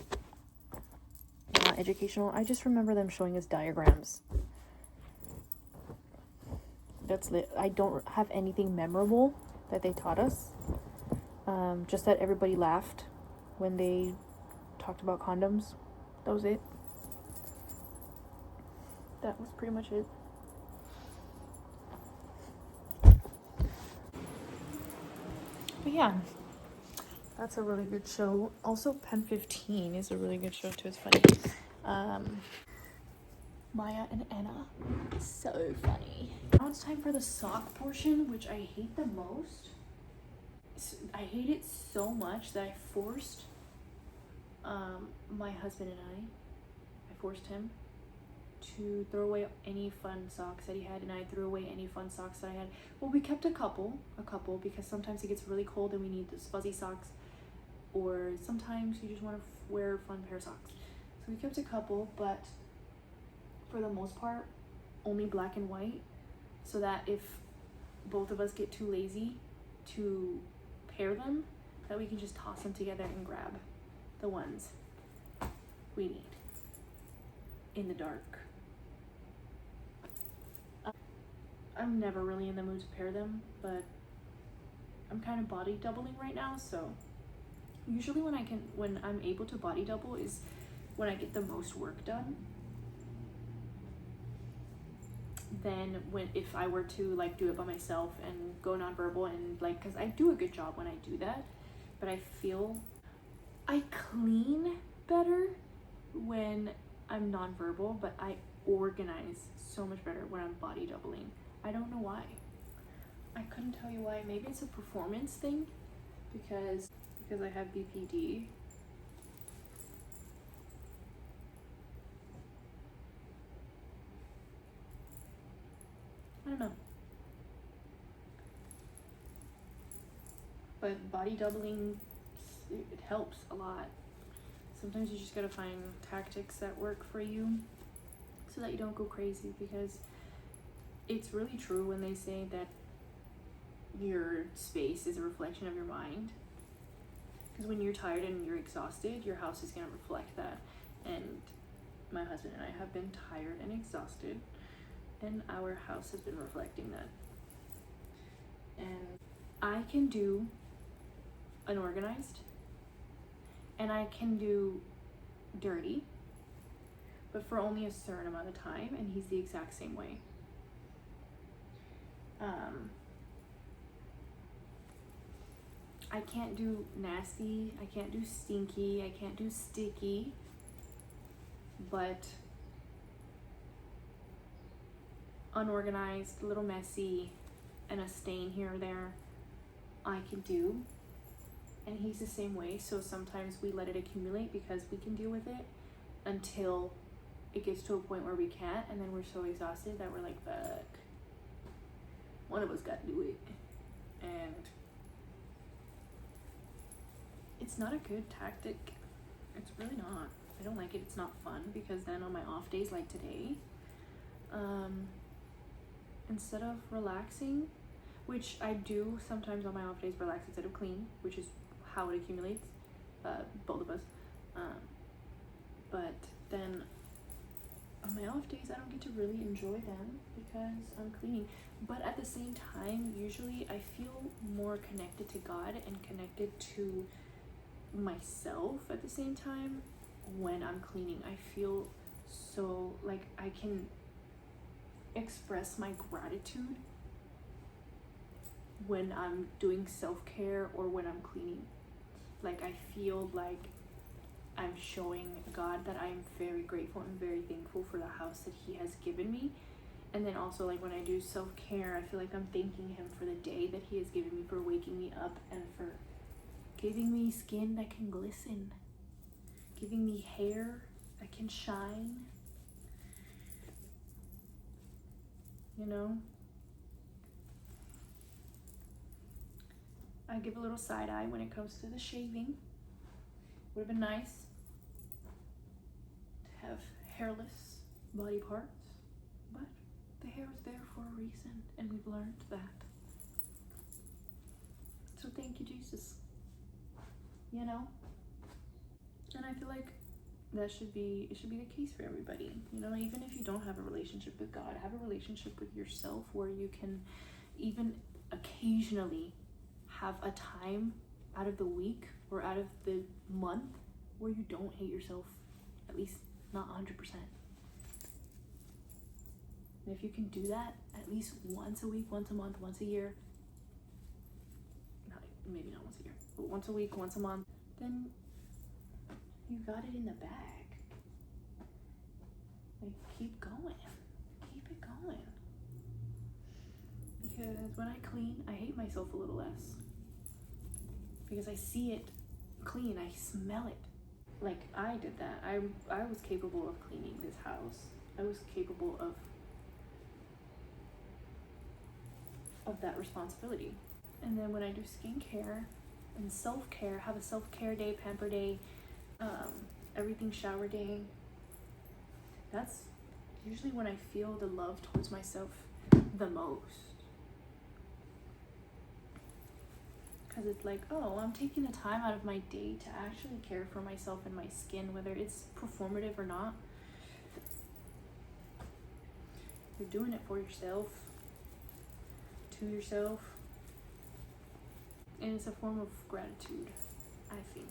not educational? I just remember them showing us diagrams. That's lit. I don't have anything memorable that they taught us. Just that everybody laughed when they talked about condoms. That was it. That was pretty much it. But yeah, that's a really good show. Also, Pen 15 is a really good show too. It's funny. Maya and Anna, so funny. Now it's time for the sock portion, which I hate the most. I hate it so much that I forced my husband and I forced him to throw away any fun socks that he had, and I threw away any fun socks that I had. Well, we kept a couple, because sometimes it gets really cold and we need those fuzzy socks, or sometimes you just want to wear a fun pair of socks. So we kept a couple, but for the most part, only black and white, so that if both of us get too lazy to pair them, that we can just toss them together and grab the ones we need in the dark. I'm never really in the mood to pair them, but I'm kind of body doubling right now, so usually when I'm able to body double is when I get the most work done. Then if I were to like do it by myself and go nonverbal, and like, because I do a good job when I do that, but I feel I clean better when I'm nonverbal, but I organize so much better when I'm body doubling. I don't know why. I couldn't tell you why. Maybe it's a performance thing, because I have BPD. I don't know. But body doubling, it helps a lot. Sometimes you just gotta find tactics that work for you so that you don't go crazy, because it's really true when they say that your space is a reflection of your mind. Because when you're tired and you're exhausted, your house is gonna reflect that. And my husband and I have been tired and exhausted, and our house has been reflecting that. And I can do unorganized, and I can do dirty, but for only a certain amount of time, and he's the exact same way. I can't do nasty, I can't do stinky, I can't do sticky, but unorganized, a little messy, and a stain here or there, I can do. And he's the same way, so sometimes we let it accumulate because we can deal with it until it gets to a point where we can't, and then we're so exhausted that we're like, fuck, one of us got to do it. And it's not a good tactic. It's really not. I don't like it. It's not fun, because then on my off days like today, instead of relaxing, which I do sometimes on my off days, relax instead of clean, which is how it accumulates, both of us. But then on my off days, I don't get to really enjoy them because I'm cleaning. But at the same time, usually I feel more connected to God and connected to myself at the same time when I'm cleaning. I feel so like I can express my gratitude when I'm doing self-care or when I'm cleaning. Like, I feel like I'm showing God that I'm very grateful and very thankful for the house that he has given me. And then also, like, when I do self-care, I feel like I'm thanking him for the day that he has given me, for waking me up and for giving me skin that can glisten, giving me hair that can shine, you know? I give a little side eye when it comes to the shaving. Would have been nice to have hairless body parts, but the hair is there for a reason, and we've learned that. So thank you, Jesus. You know? And I feel like it should be the case for everybody. You know, even if you don't have a relationship with God, have a relationship with yourself where you can even occasionally have a time out of the week or out of the month where you don't hate yourself, at least not 100%. And if you can do that at least once a week, once a month, once a year, maybe not once a year, but once a week, once a month, then you got it in the bag. Like, keep going. Keep it going. Because when I clean, I hate myself a little less. because I see it clean, I smell it. Like, I did that. I was capable of cleaning this house. I was capable of that responsibility. And then when I do skincare and self-care, have a self-care day, pamper day, everything shower day, that's usually when I feel the love towards myself the most. Because it's like, oh, I'm taking the time out of my day to actually care for myself and my skin, whether it's performative or not. You're doing it for yourself, to yourself, and it's a form of gratitude, I think.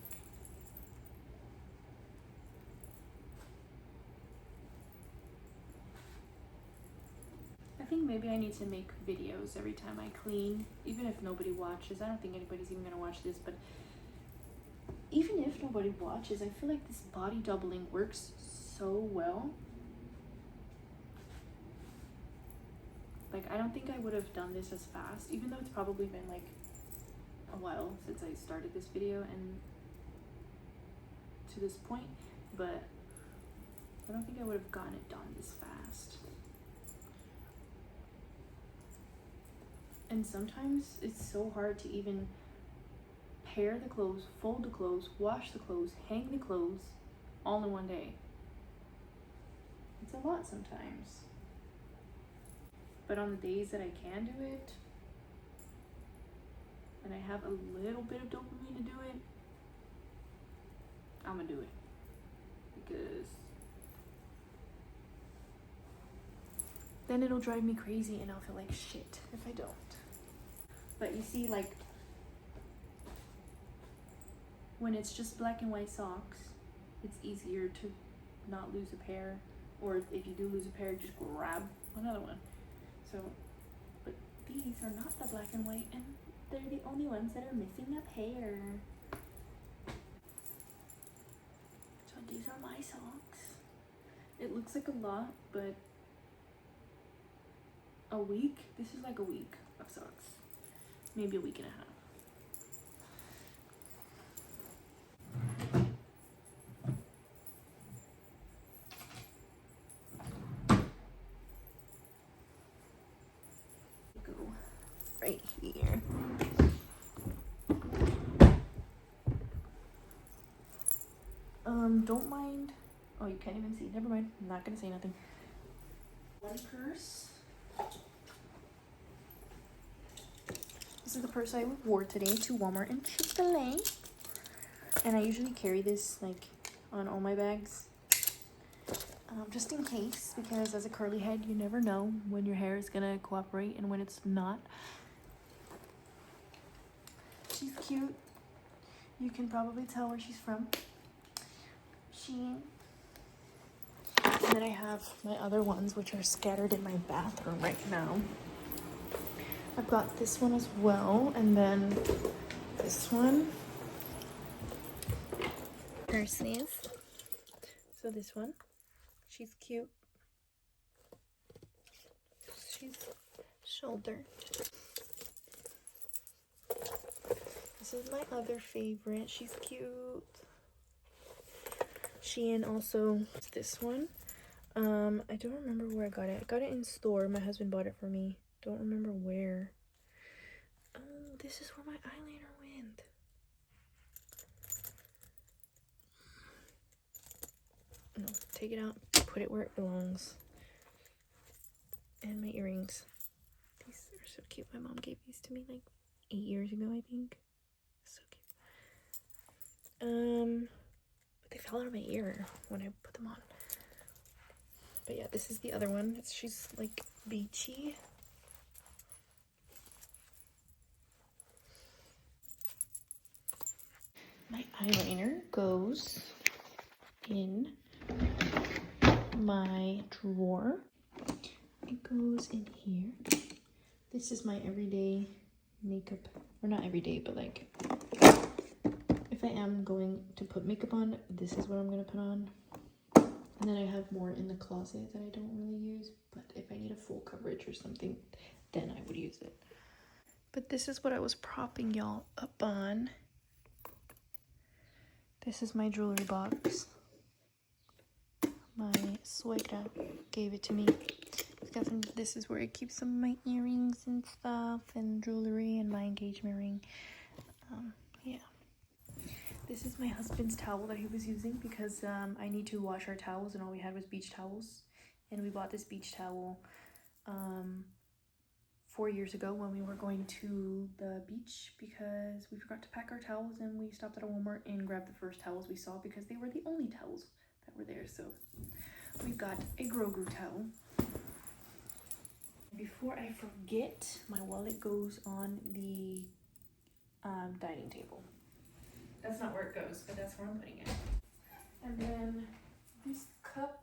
I think maybe I need to make videos every time I clean, even if nobody watches. I don't think anybody's even gonna watch this, but even if nobody watches, I feel like this body doubling works so well. Like, I don't think I would have done this as fast, even though it's probably been like a while since I started this video and to this point, but I don't think I would have gotten it done this fast. And sometimes it's so hard to even pair the clothes, fold the clothes, wash the clothes, hang the clothes all in one day. It's a lot sometimes. But on the days that I can do it, and I have a little bit of dopamine to do it, I'm gonna do it. Because then it'll drive me crazy and I'll feel like shit if I don't. But you see, like, when it's just black and white socks, it's easier to not lose a pair. Or if you do lose a pair, just grab another one. So, but these are not the black and white, and they're the only ones that are missing a pair. So these are my socks. It looks like a lot, but a week? This is like a week of socks. Maybe a week and a half. Go right here. Don't mind. Oh, you can't even see. Never mind. I'm not gonna say nothing. One purse. This is the purse I wore today to Walmart and Chick-fil-A. And I usually carry this like on all my bags. Just in case, because as a curly head, you never know when your hair is gonna cooperate and when it's not. She's cute. You can probably tell where she's from. And then I have my other ones, which are scattered in my bathroom right now. I've got this one as well, and then this one. Her sleeve. So this one, she's cute. She's shoulder. This is my other favorite. She's cute. Shein also. This one. I don't remember where I got it. I got it in store. My husband bought it for me. Don't remember where. Oh, this is where my eyeliner went. No, take it out. Put it where it belongs. And my earrings. These are so cute. My mom gave these to me like 8 years ago, I think. So cute. But they fell out of my ear when I put them on. But yeah, this is the other one. She's like beachy. My eyeliner goes in my drawer. It goes in here. This is my everyday makeup, or not everyday, but like if I am going to put makeup on, this is what I'm gonna put on. And then I have more in the closet that I don't really use, but if I need a full coverage or something, then I would use it. But this is what I was propping y'all up on. This is my jewelry box. My suegra gave it to me. It's got some, this is where it keeps some of my earrings and stuff and jewelry and my engagement ring. Yeah. This is my husband's towel that he was using because I need to wash our towels and all we had was beach towels. And we bought this beach towel 4 years ago when we were going to the beach because we forgot to pack our towels and we stopped at a Walmart and grabbed the first towels we saw because they were the only towels that were there. So we got a Grogu towel. Before I forget, my wallet goes on the dining table. That's not where it goes, but that's where I'm putting it. And then this cup,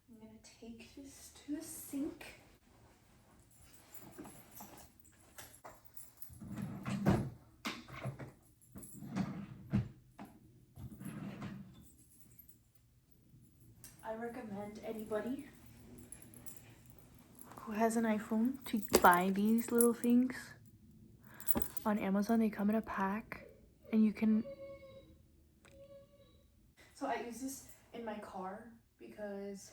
I'm gonna take this to the sink. I recommend anybody who has an iPhone to buy these little things on Amazon. They come in a pack and you can, so I use this in my car because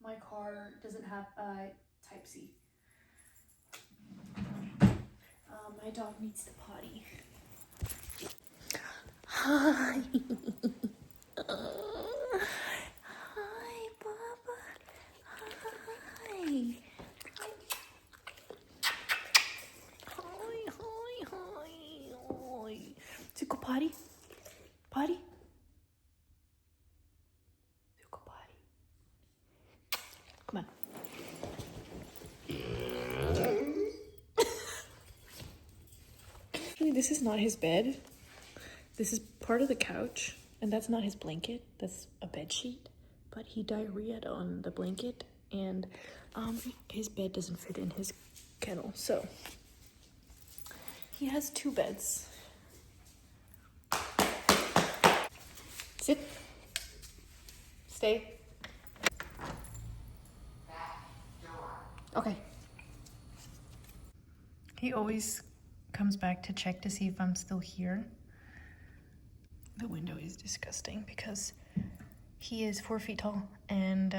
my car doesn't have a Type-C. My dog needs to potty. Hi. Hi, Baba. Hi. Hi. To go potty? Potty? To go potty. Come on. Actually, this is not his bed. This is part of the couch, and that's not his blanket. That's a bed sheet. But he diarrheaed on the blanket, and his bed doesn't fit in his kennel, so he has 2 beds. Sit. Stay. Okay. He always comes back to check to see if I'm still here. The window is disgusting because he is 4 feet tall, and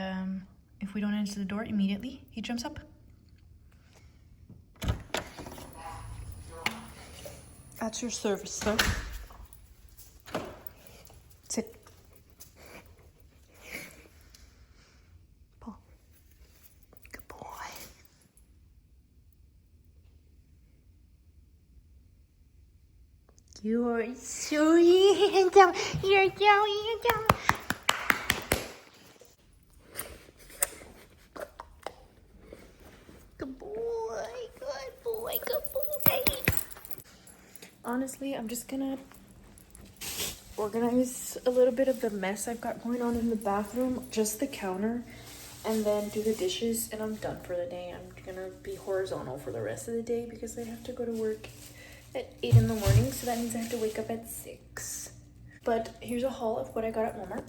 if we don't answer the door immediately, he jumps up. That's your service, sir. Sit. Paul. Good boy. You are so handsome. You're so handsome. Good boy. Good boy. Good boy. Honestly, I'm just gonna organize a little bit of the mess I've got going on in the bathroom, just the counter, and then do the dishes, and I'm done for the day. I'm gonna be horizontal for the rest of the day because I have to go to work at 8 in the morning, so that means I have to wake up at 6. But here's a haul of what I got at Walmart.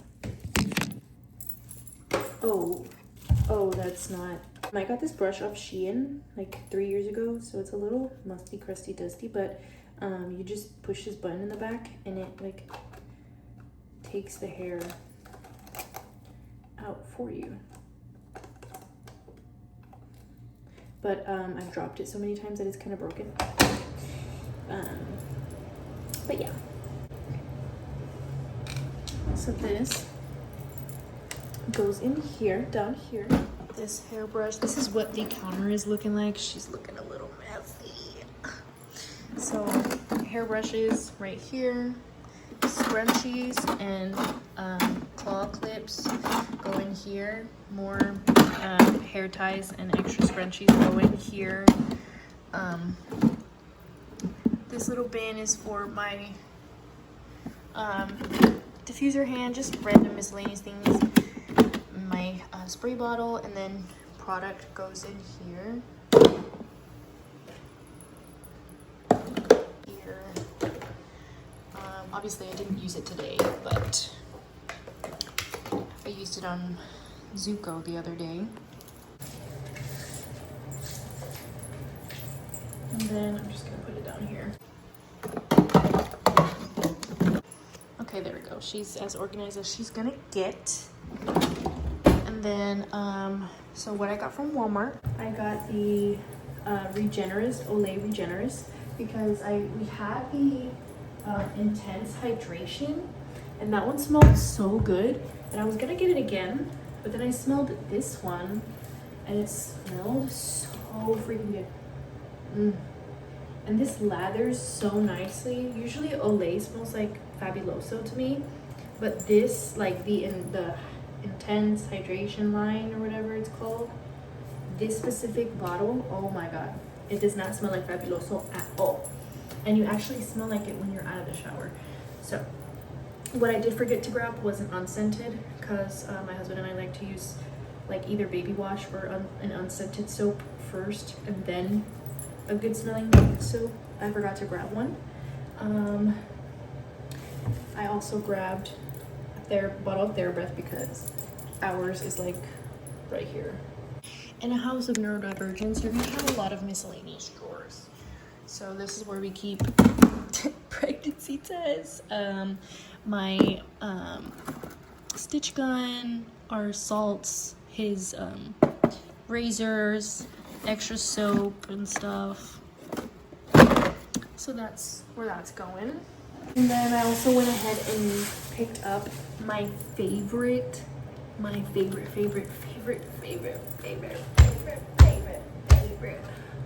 Oh, that's not. I got this brush off Shein like 3 years ago, so it's a little musty, crusty, dusty, but you just push this button in the back and it like takes the hair out for you. But I've dropped it so many times that it's kind of broken. But yeah. So this goes in here, down here. This hairbrush, this is what the counter is looking like. She's looking a little messy. So hairbrushes right here, scrunchies and claw clips go in here. More hair ties and extra scrunchies go in here. This little bin is for my diffuser hand, just random miscellaneous things. My spray bottle, and then product goes in here. Here. Obviously I didn't use it today, but I used it on Zuko the other day. And then I'm just gonna put it down here. Okay, there we go. she's as organized as she's gonna get. And then, so what I got from Walmart, I got the Regenerist, Olay Regenerist, because we had the Intense Hydration, and that one smelled so good, and I was gonna get it again, but then I smelled this one, and it smelled so freaking good. And this lathers so nicely. Usually Olay smells like Fabuloso to me, but this, like the Intense Hydration line or whatever it's called, this specific bottle, oh my god, it does not smell like Fabuloso at all. And you actually smell like it when you're out of the shower. So what I did forget to grab was an unscented, because my husband and I like to use like either baby wash or an unscented soap first, and then a good smelling soap. I forgot to grab one. I also grabbed their bottle of TheraBreath because ours is like right here. In a house of neurodivergence, you're gonna have a lot of miscellaneous drawers. So this is where we keep pregnancy tests, my stitch gun, our salts, his razors, extra soap and stuff. So that's where that's going. And then I also went ahead and picked up my favorite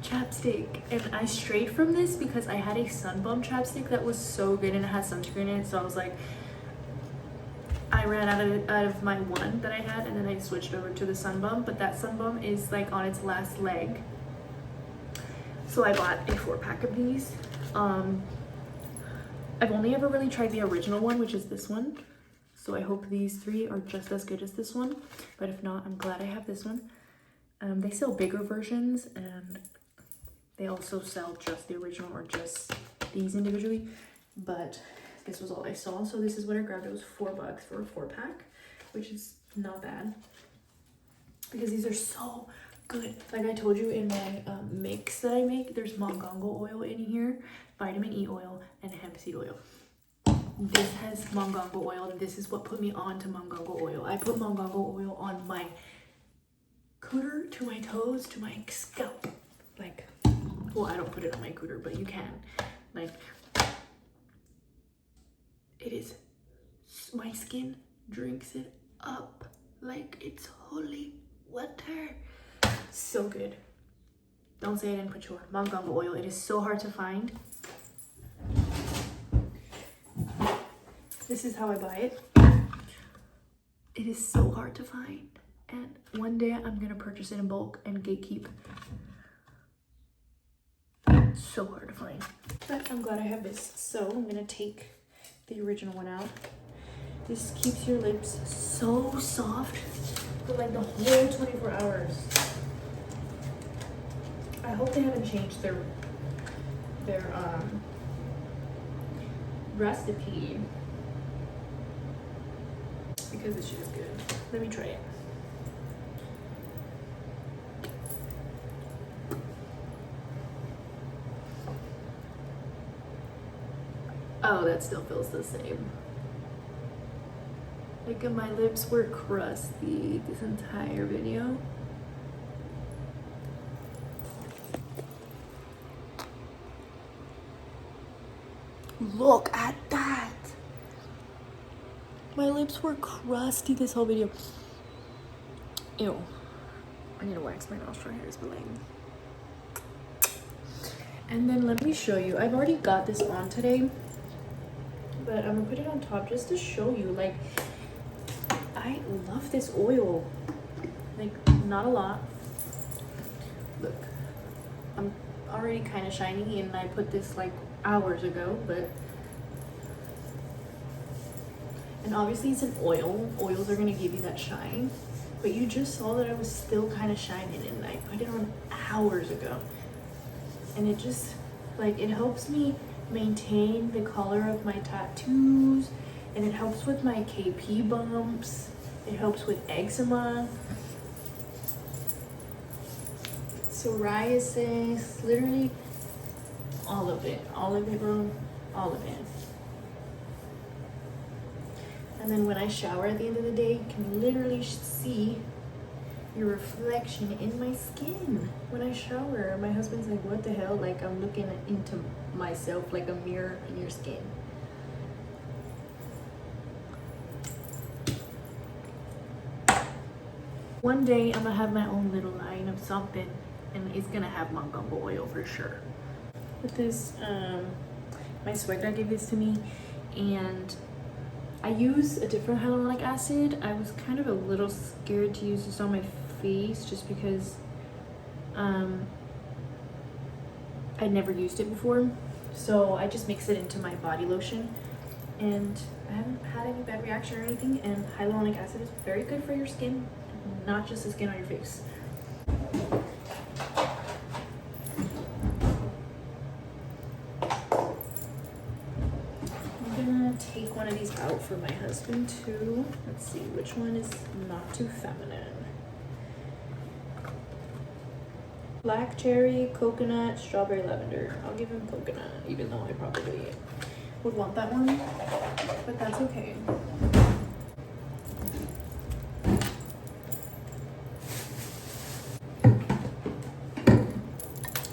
chapstick. And I strayed from this because I had a Sunbum chapstick that was so good and it had sunscreen in it, so I was like, I ran out of my one that I had, and then I switched over to the Sunbum, but that Sunbum is like on its last leg. So I bought a 4-pack of these. I've only ever really tried the original one, which is this one. So I hope these 3 are just as good as this one. But if not, I'm glad I have this one. They sell bigger versions, and they also sell just the original or just these individually. But this was all I saw, so this is what I grabbed. It was $4 for a 4-pack, which is not bad because these are so good. Like I told you in my mix that I make, there's mongongo oil in here, vitamin E oil, and hemp seed oil. This has mongongo oil, and this is what put me on to mongongo oil. I put mongongo oil on my cooter, to my toes, to my scalp. Like, well, I don't put it on my cooter, but you can. Like, it is, my skin drinks it up like it's holy water. So good. Don't say I didn't put your mongongo oil. It is so hard to find. This is how I buy it. It is so hard to find, and one day I'm gonna purchase it in bulk and gatekeep. So hard to find, but I'm glad I have this. So I'm gonna take the original one out. This keeps your lips so soft for like the whole 24 hours. I hope they haven't changed their recipe, because this shit is good. Let me try it. Oh, that still feels the same. Like my lips were crusty this entire video. Look at that. My lips were crusty this whole video. Ew. I need to wax my nostril hairs, but like. And then let me show you. I've already got this on today, but I'm gonna put it on top just to show you. Like, I love this oil. Like, not a lot. Look, I'm already kind of shiny, and I put this like hours ago, but. And obviously it's an oil. Oils are gonna give you that shine. But you just saw that I was still kind of shining, and I put it on hours ago. And it just, like, it helps me maintain the color of my tattoos, and it helps with my KP bumps. It helps with eczema, psoriasis, literally all of it, bro, all of it. And then when I shower at the end of the day, you can literally see your reflection in my skin when I shower. My husband's like, what the hell? Like, I'm looking into myself like a mirror in your skin. One day I'm gonna have my own little line of something, and it's gonna have my gumbo oil for sure. With this, my swagger gave this to me, and I use a different hyaluronic acid. I was kind of a little scared to use this on my face just because I'd never used it before. So I just mix it into my body lotion, and I haven't had any bad reaction or anything. And hyaluronic acid is very good for your skin, not just the skin on your face. I'm gonna take one of these out for my husband too. Let's see which one is not too feminine. Black cherry, coconut, strawberry, lavender. I'll give him coconut, even though I probably would want that one, but that's okay.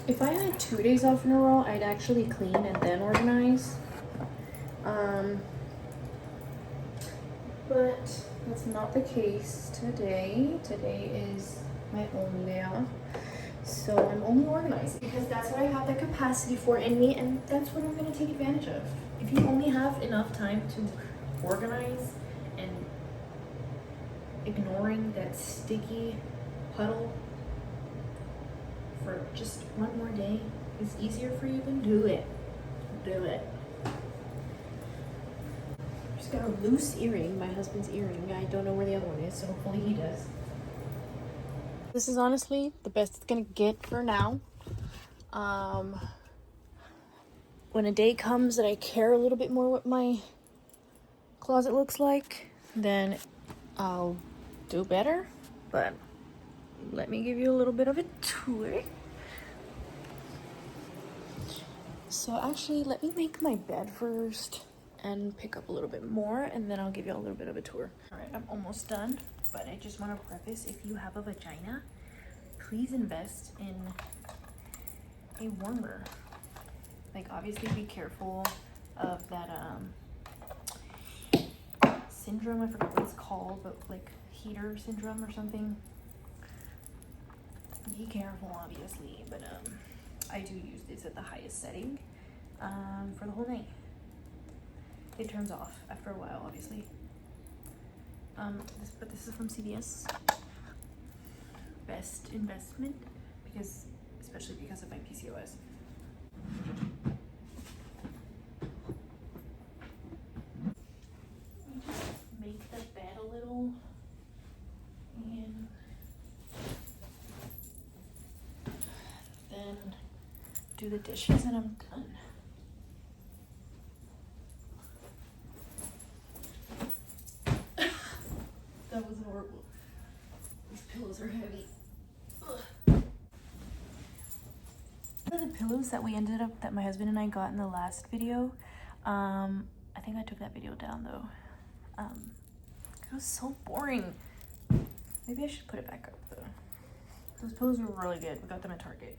If I had 2 days off in a row, I'd actually clean and then organize. But that's not the case today. Today is my own day off. So I'm only organizing because that's what I have the capacity for in me, and that's what I'm going to take advantage of. If you only have enough time to organize and ignoring that sticky puddle for just one more day is easier for you, then do it. Do it. Just got a loose earring, my husband's earring. I don't know where the other one is, so hopefully he does. This is honestly the best it's gonna get for now. When a day comes that I care a little bit more what my closet looks like, then I'll do better. But let me give you a little bit of a tour. So actually, let me make my bed first and pick up a little bit more, and then I'll give you a little bit of a tour. All right, I'm almost done, but I just want to preface, if you have a vagina, please invest in a warmer. Like, obviously be careful of that syndrome, I forget what it's called, but like heater syndrome or something. Be careful, obviously, but I do use this at the highest setting for the whole night. It turns off after a while, obviously. But this is from CVS. Best investment, because especially because of my PCOS. Make the bed a little, and then do the dishes, and I'm done. That was horrible. These pillows are heavy. Ugh. One of the pillows that that my husband and I got in the last video, I think I took that video down though. It was so boring. Maybe I should put it back up though. Those pillows were really good. We got them at Target.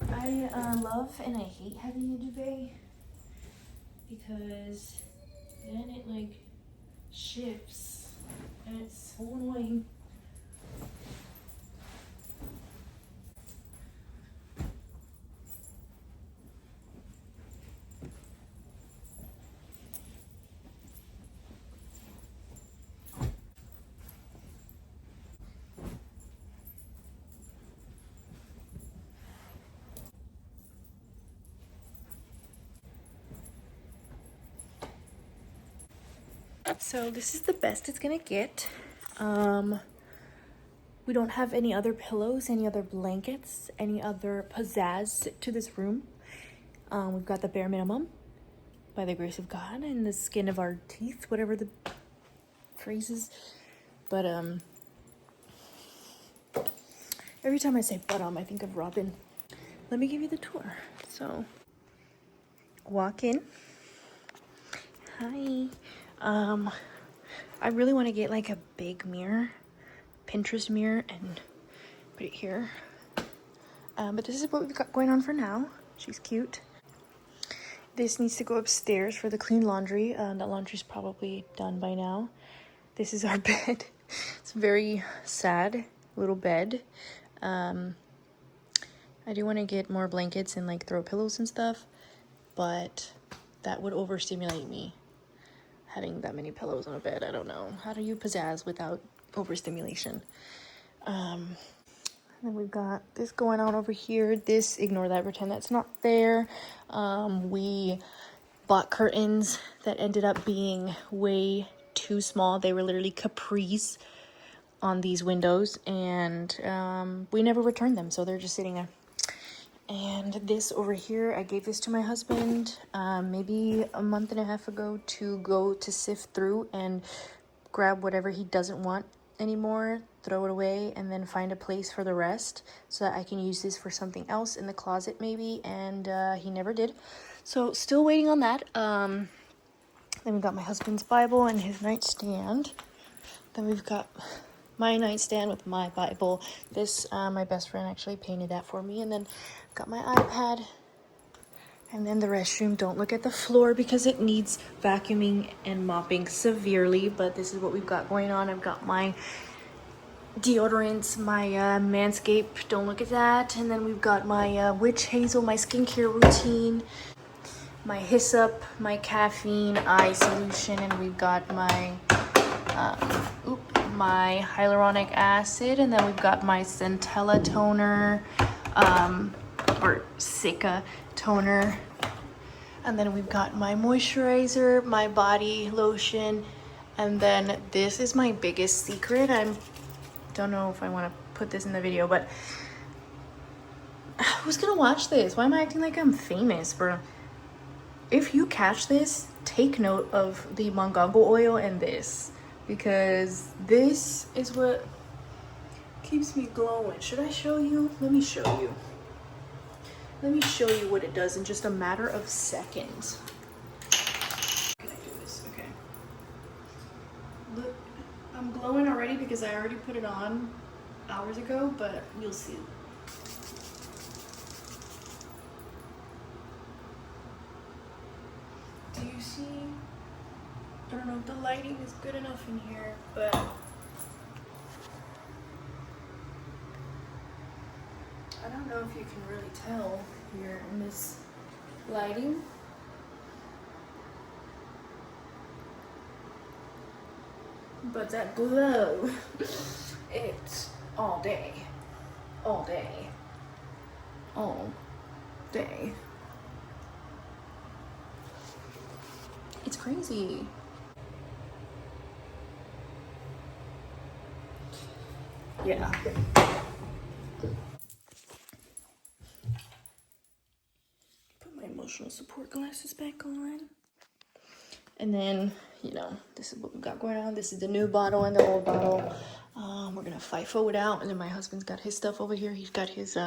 I love and I hate having a duvet because then it like shifts and it's so annoying. So this is the best it's gonna get. We don't have any other pillows, any other blankets, any other pizzazz to this room. We've got the bare minimum, by the grace of God, and the skin of our teeth, whatever the phrase is. But every time I say but I think of Robin. Let me give you the tour. So walk in. Hi. I really want to get like a big mirror, Pinterest mirror, and put it here. But this is what we've got going on for now. She's cute. This needs to go upstairs for the clean laundry. The laundry's probably done by now. This is our bed. It's a very sad little bed. I do want to get more blankets and like throw pillows and stuff, but that would overstimulate me. Having that many pillows on a bed, I don't know. How do you pizzazz without overstimulation? And then we've got this going on over here. This, ignore that, pretend that's not there. We bought curtains that ended up being way too small. They were literally capris on these windows, and we never returned them, so they're just sitting there. And this over here, I gave this to my husband maybe a month and a half ago to go to sift through and grab whatever he doesn't want anymore, throw it away, and then find a place for the rest so that I can use this for something else in the closet maybe. And he never did, so still waiting on that. Then we've got my husband's Bible and his nightstand. Then we've got my nightstand with my Bible. This, my best friend actually painted that for me. And then got my iPad. And then the restroom. Don't look at the floor because it needs vacuuming and mopping severely. But this is what we've got going on. I've got my deodorants, my Manscaped. Don't look at that. And then we've got my witch hazel, my skincare routine, my hyssop, my caffeine eye solution, and we've got my my hyaluronic acid, and then we've got my Centella toner, or Sika toner, and then we've got my moisturizer, my body lotion, and then this is my biggest secret. I don't know if I want to put this in the video, but who's gonna watch this? Why am I acting like I'm famous, bro? If you catch this, take note of the Mongongo oil and this, because this is what keeps me glowing. Should I show you? Let me show you. Let me show you what it does in just a matter of seconds. Can I do this? Okay. Look, I'm glowing already because I already put it on hours ago, but you'll see. Do you see? I don't know if the lighting is good enough in here, but I don't know if you can really tell here in this lighting. But that glow, it's all day, all day, all day. It's crazy. Yeah. Put my emotional support glasses back on. And then, you know, this is what we've got going on. This is the new bottle and the old bottle. We're gonna FIFO it out. And then my husband's got his stuff over here. He's got his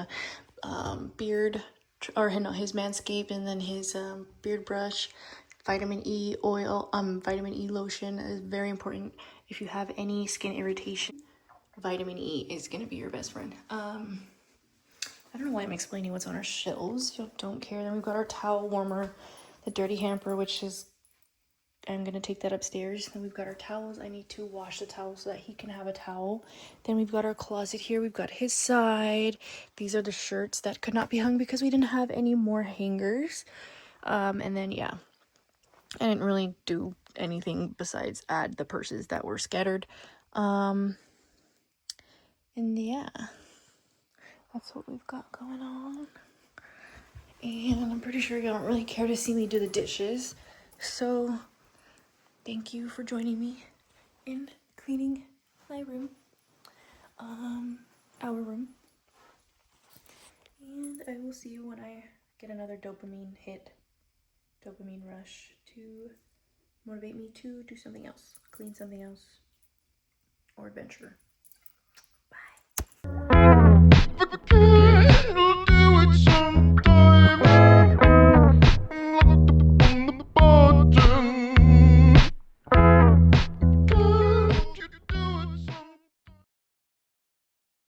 beard, or no, his Manscaped, and then his beard brush, vitamin E oil, vitamin E lotion is very important if you have any skin irritation. Vitamin E is gonna be your best friend. I don't know why I'm explaining what's on our shelves. You don't care. Then we've got our towel warmer, the dirty hamper, which is, I'm gonna take that upstairs. Then we've got our towels. I need to wash the towels so that he can have a towel. Then we've got our closet here. We've got his side. These are the shirts that could not be hung because we didn't have any more hangers. And then, yeah, I didn't really do anything besides add the purses that were scattered. And yeah, that's what we've got going on. And I'm pretty sure you don't really care to see me do the dishes. So thank you for joining me in cleaning my room, our room. And I will see you when I get another dopamine hit, dopamine rush to motivate me to do something else, clean something else, or adventure.